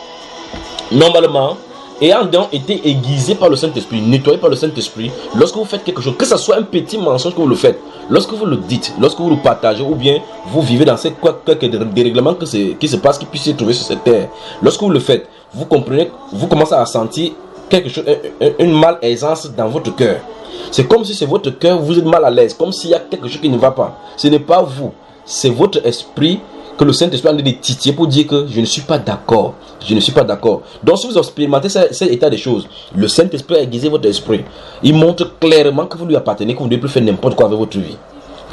Normalement, ayant donc été aiguisé par le Saint-Esprit, nettoyé par le Saint-Esprit, lorsque vous faites quelque chose, que ce soit un petit mensonge que vous le faites, lorsque vous le dites, lorsque vous le partagez, ou bien vous vivez dans cette quelques dérèglements qui se passe, qui puisse se trouver sur cette terre, lorsque vous le faites, vous comprenez, vous commencez à sentir quelque chose, une malaisance dans votre cœur. C'est comme si c'est votre cœur, vous êtes mal à l'aise, comme s'il y a quelque chose qui ne va pas. Ce n'est pas vous, c'est votre esprit que le Saint-Esprit a de titiller pour dire que je ne suis pas d'accord. Je ne suis pas d'accord. Donc si vous expérimentez cet état des choses, le Saint-Esprit a aiguisé votre esprit. Il montre clairement que vous lui appartenez, que vous ne devez plus faire n'importe quoi avec votre vie.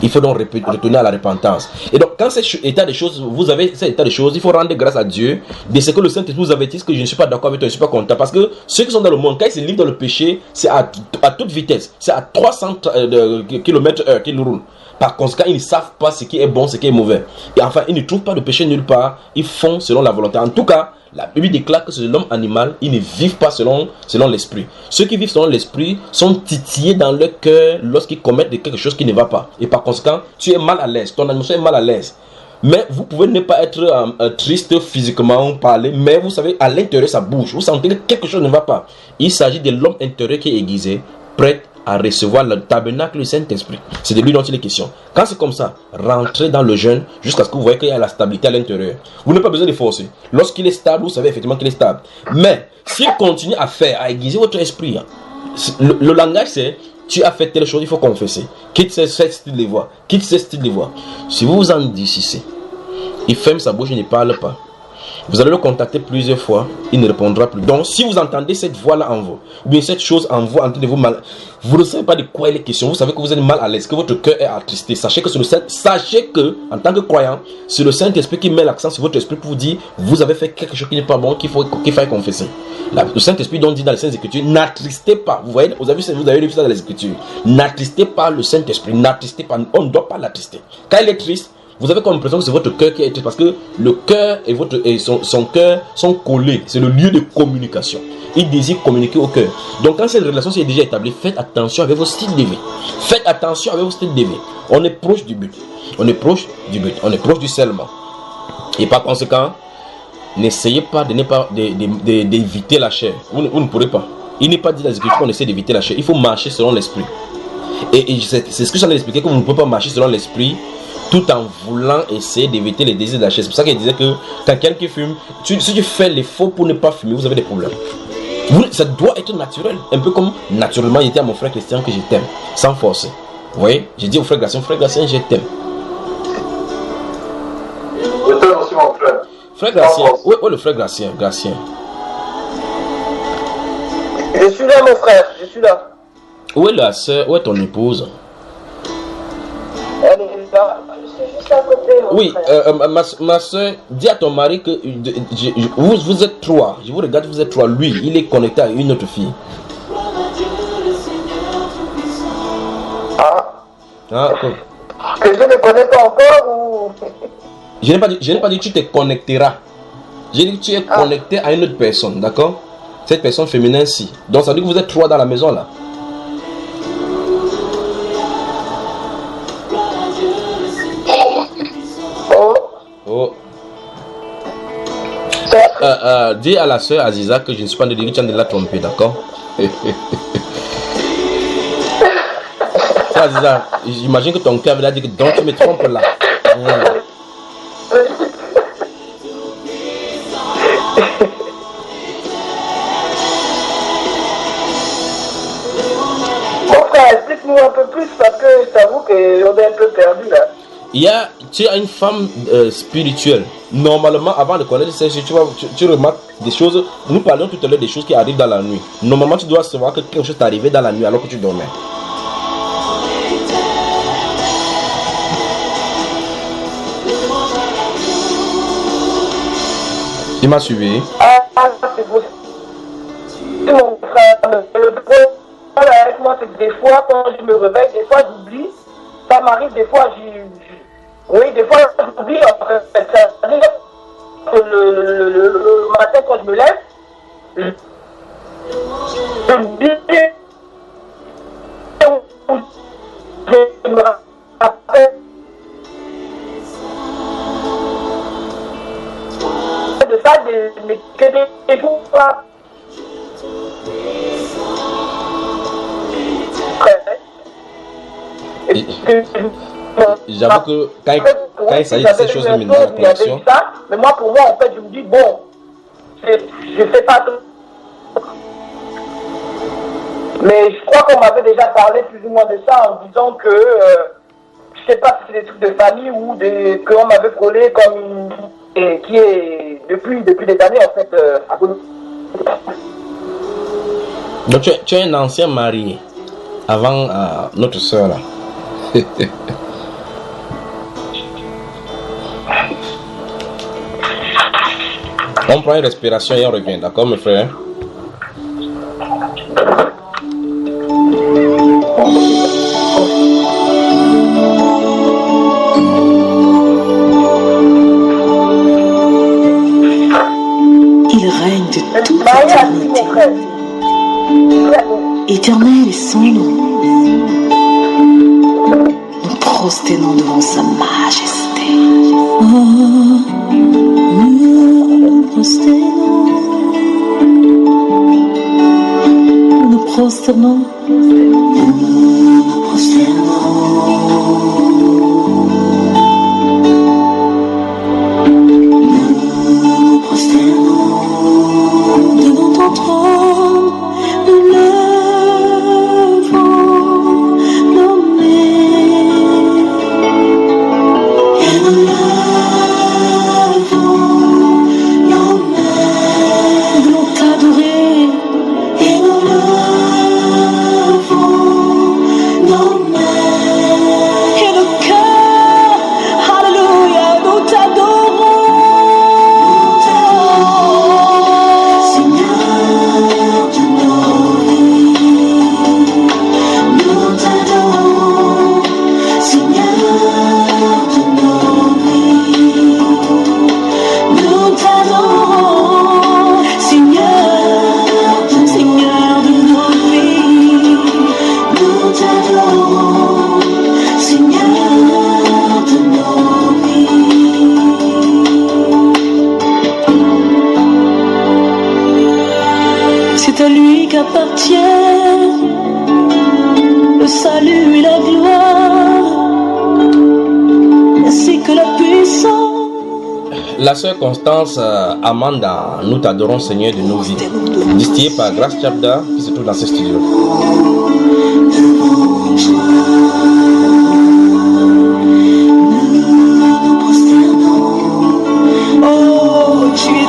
Il faut donc retourner à la repentance. Et donc quand cet état des choses, vous avez cet état des choses, il faut rendre grâce à Dieu de ce que le Saint-Esprit vous avertisse que je ne suis pas d'accord avec toi, je ne suis pas content. Parce que ceux qui sont dans le monde, quand ils se livrent dans le péché, c'est à toute vitesse. C'est à 300 km/h qu'ils roulent. Par conséquent, ils ne savent pas ce qui est bon, ce qui est mauvais. Et enfin, ils ne trouvent pas de péché nulle part. Ils font selon la volonté. En tout cas, la Bible déclare que c'est l'homme animal. Ils ne vivent pas selon l'esprit. Ceux qui vivent selon l'esprit sont titillés dans leur cœur lorsqu'ils commettent quelque chose qui ne va pas. Et par conséquent, tu es mal à l'aise. Ton animation est mal à l'aise. Mais vous pouvez ne pas être triste physiquement parler, mais vous savez, à l'intérieur, ça bouge. Vous sentez que quelque chose ne va pas. Il s'agit de l'homme intérieur qui est aiguisé, prêt à recevoir le tabernacle du Saint-Esprit. C'est de lui dont il est question. Quand c'est comme ça, rentrez dans le jeûne jusqu'à ce que vous voyez qu'il y a la stabilité à l'intérieur. Vous n'avez pas besoin de forcer. Lorsqu'il est stable, vous savez effectivement qu'il est stable. Mais s'il continue à faire, à aiguiser votre esprit, le langage c'est: tu as fait telle chose, il faut confesser. Quitte ce style de voix. Quitte ce style de voix. Si vous vous en indécisez, il ferme sa bouche, il ne parle pas. Vous allez le contacter plusieurs fois, il ne répondra plus. Donc, si vous entendez cette voix-là en vous, ou bien cette chose en vous, en train de vous mal, vous ne savez pas de quoi il est question. Vous savez que vous êtes mal à l'aise, que votre cœur est attristé. Sachez que, en tant que croyant, c'est le Saint-Esprit qui met l'accent sur votre esprit pour vous dire: vous avez fait quelque chose qui n'est pas bon, qu'il faille confesser. Le Saint-Esprit donc dit dans les Saintes Écritures: n'attristez pas. Vous voyez, vous avez lu ça dans les Écritures. N'attristez pas le Saint-Esprit. N'attristez pas. On ne doit pas l'attrister. Quand il est triste, vous avez comme l'impression que c'est votre cœur qui est triste, parce que le cœur et son cœur sont collés. C'est le lieu de communication. Il désire communiquer au cœur. Donc quand cette relation est déjà établie, faites attention avec vos styles de vie. Faites attention avec vos styles de vie. On est proche du but. On est proche du but. On est proche du scellement. Et par conséquent, n'essayez pas d'éviter la chair. Vous ne pourrez pas. Il n'est pas dit dans les Écritures qu'on essaie d'éviter la chair. Il faut marcher selon l'esprit. Et c'est ce que j'en ai expliqué, que vous ne pouvez pas marcher selon l'esprit tout en voulant essayer d'éviter les désirs de la chair. C'est pour ça qu'il disait que quand quelqu'un fume, si tu fais l'effort pour ne pas fumer, vous avez des problèmes. Ça doit être naturel. Un peu comme naturellement il était à mon frère Christian que je t'aime, sans forcer. Vous voyez, j'ai dit au frère Gratien, je t'aime. Je t'aime aussi mon frère. Frère Gratien, où est le frère Gratien? Je suis là mon frère, je suis là. Où est la soeur, où est ton épouse? Elle est là. C'est juste à côté, oui, ma soeur, dis à ton mari que vous êtes trois. Je vous regarde, vous êtes trois. Lui, il est connecté à une autre fille. Cool. Que je ne connais pas encore ou... Je n'ai pas dit que tu te connecteras. J'ai dit que tu es connecté à une autre personne, d'accord? Cette personne féminin-ci. Donc ça veut dire que vous êtes trois dans la maison là. Dis à la soeur Aziza que je ne suis pas de dire que tu de la tromper, d'accord? Aziza, j'imagine que ton cœur va dire que donc tu me trompes là. Mon frère, explique-nous un peu plus parce que je t'avoue qu'on est un peu perdu là. Tu as une femme spirituelle. Normalement, avant de connaître ça, tu remarques des choses. Nous parlions tout à l'heure des choses qui arrivent dans la nuit. Normalement, tu dois savoir que quelque chose t'est arrivé dans la nuit alors que tu dormais. Tu m'as suivi? C'est possible. Mon frère, le problème avec moi, c'est que des fois, quand je me réveille, des fois j'oublie. Ça m'arrive, des fois oui, des fois j'oublie. Ça veut dire que le matin, quand je me lève, j'oublie. Je me rappelle de ça, que des fois. J'avoue que quand il s'agit de ces choses de manipulation, mais moi, pour moi, en fait, je me dis, bon, je sais pas tout. Mais je crois qu'on m'avait déjà parlé plus ou moins de ça en disant que, je sais pas si c'est des trucs de famille ou qu'on m'avait frôlé comme qui est depuis des années, en fait, à cause. Donc tu es un ancien marié avant notre soeur là. On prend une respiration et on revient, d'accord mes frères? de toute éternité. Éternel est son nom. Nous prosternons devant sa majesté. Nous prosternons. Nous prosternons. Nous prosternons. Devant ton trône, nous levons nos mains et nous levons nos mains. Nous voulons t'adorer et nous levons nos mains et le cœur, alléluia, nous t'adorons. C'est à lui qu'appartient le salut et la gloire, ainsi que la puissance. La sœur Constance Amanda, nous t'adorons Seigneur de nos vies. Distillé par Grace Chapda, qui se trouve dans ce studio. Oh, tu es digne.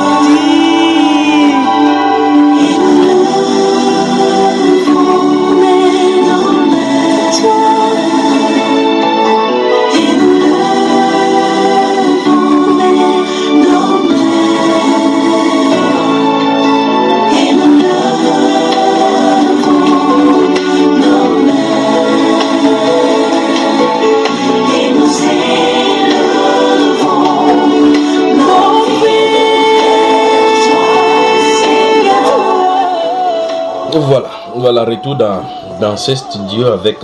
Voilà, retour dans ce studio avec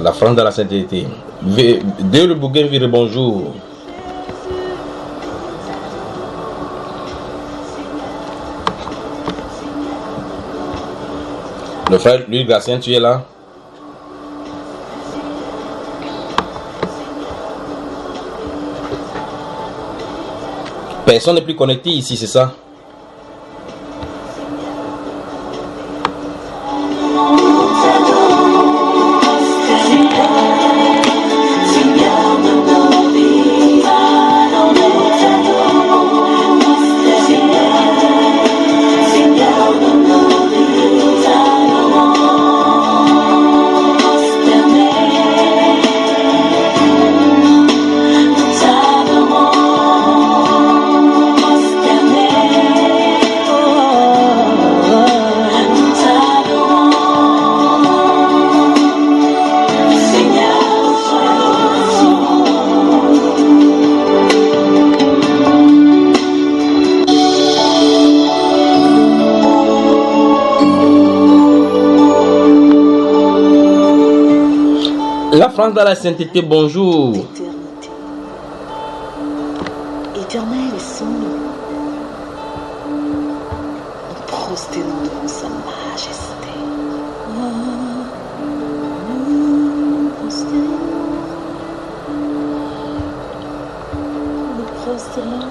la France de la Sainteté. Dès le Bougainville, bonjour. Le frère Louis Gatien, tu es là? Personne n'est plus connecté ici, c'est ça? La France dans la sainteté, bonjour. Éternel est son nom. Nous prosternons devant sa majesté. Nous prosternons. Nous prosternons.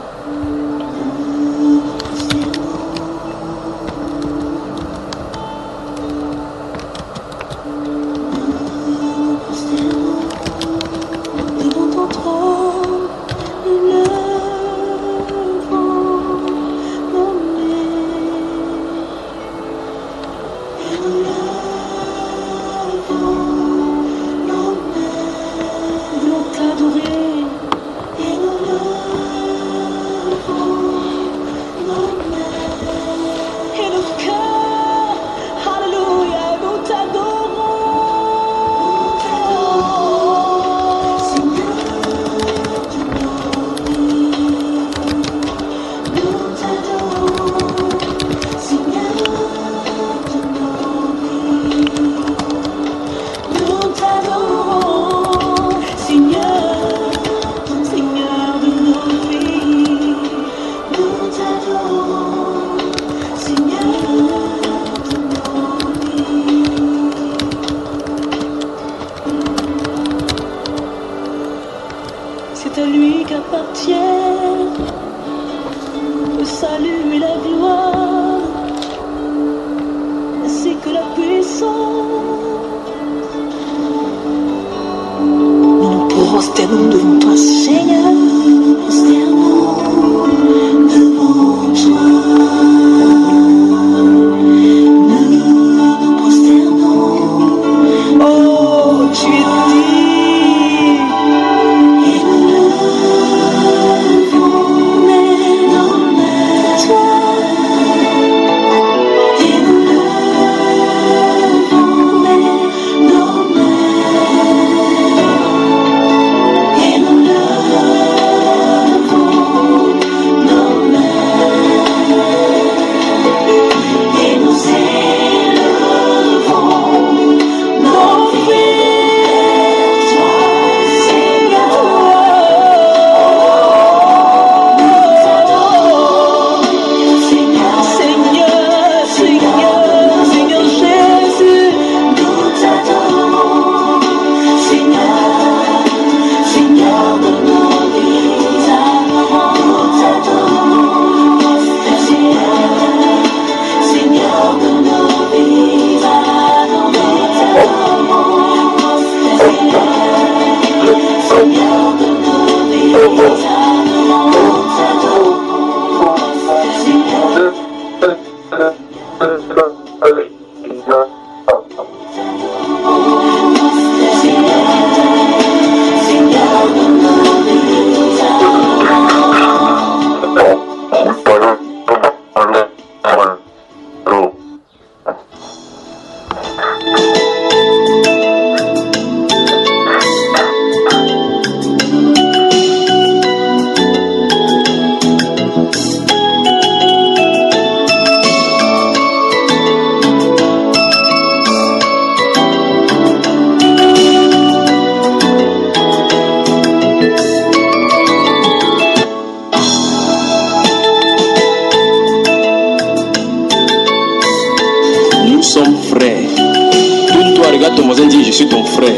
Je suis ton frère.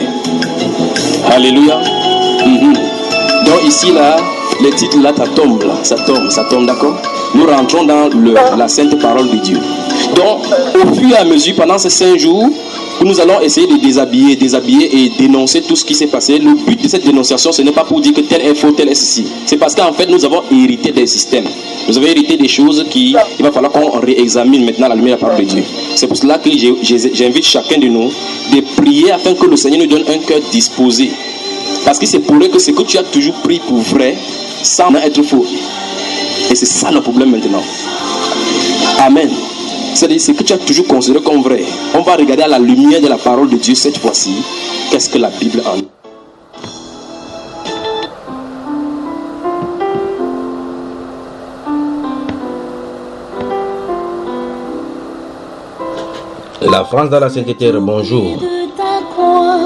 Alléluia. Donc ici là, le titre là, ça tombe, d'accord. Nous rentrons dans la sainte parole de Dieu. Donc au fur et à mesure, pendant ces 5 jours, nous allons essayer de déshabiller et dénoncer tout ce qui s'est passé. Le but de cette dénonciation, ce n'est pas pour dire que tel est faux, tel est ceci. C'est parce qu'en fait, nous avons hérité des systèmes. Nous avons hérité des choses qu'il va falloir qu'on réexamine maintenant à la lumière de la parole de Dieu. C'est pour cela que j'invite chacun de nous de prier afin que le Seigneur nous donne un cœur disposé. Parce que c'est pour eux que ce que tu as toujours pris pour vrai semble être faux. Et c'est ça le problème maintenant. Amen. C'est-à-dire ce que tu as toujours considéré comme vrai. On va regarder à la lumière de la parole de Dieu cette fois-ci. Qu'est-ce que la Bible en dit? La France dans la Sainte-Terre, bonjour. De ta croix,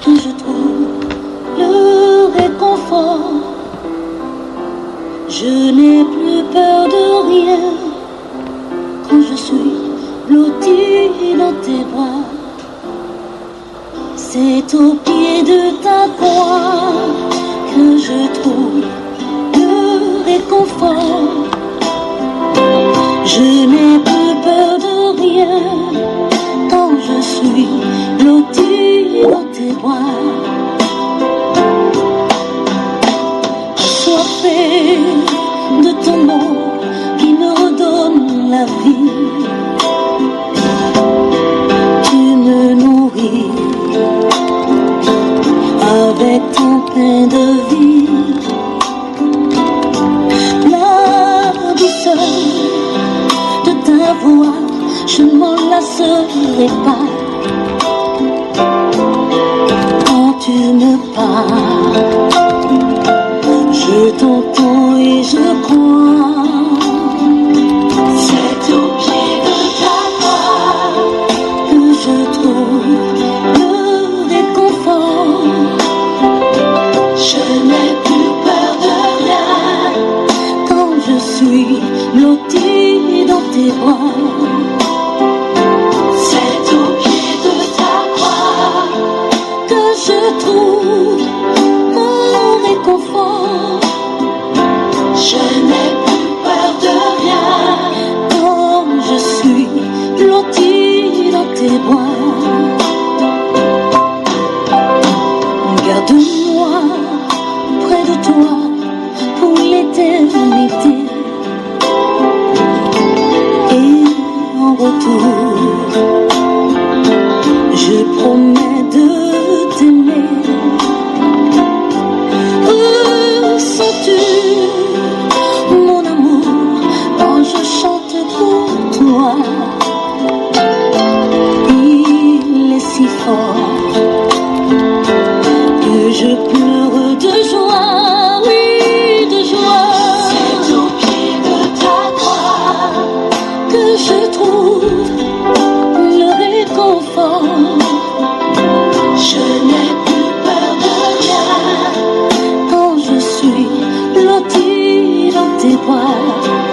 que je trouve le réconfort. Je n'ai plus peur de rien quand je suis blottie dans tes bras. C'est au pied de ta croix que je trouve le réconfort. Je n'ai plus peur de rien quand je suis blottie dans tes bras. Assoiffée de ton nom qui me redonne la vie. Tu me nourris avec ton pain de vie. La douceur de ta voix, je ne m'en lasserai pas. Quand tu me parles, je t'entends et je crois. C'est au pied de ta croix que je trouve le réconfort. Je n'ai plus peur de rien quand je suis blottie dans tes bras. C'est au pied de ta croix que je trouve mon réconfort. Je n'ai plus peur de rien quand je suis blottie dans tes bras. Garde-moi près de toi pour l'éternité. Et en retour, je promets de t'aimer. Ressens-tu mon amour quand je chante pour toi? Il est si fort que je pleure de joie, oui, de joie. C'est au pied de ta croix que je trouve le réconfort. Je n'ai plus peur de rien quand je suis blottie dans tes bras.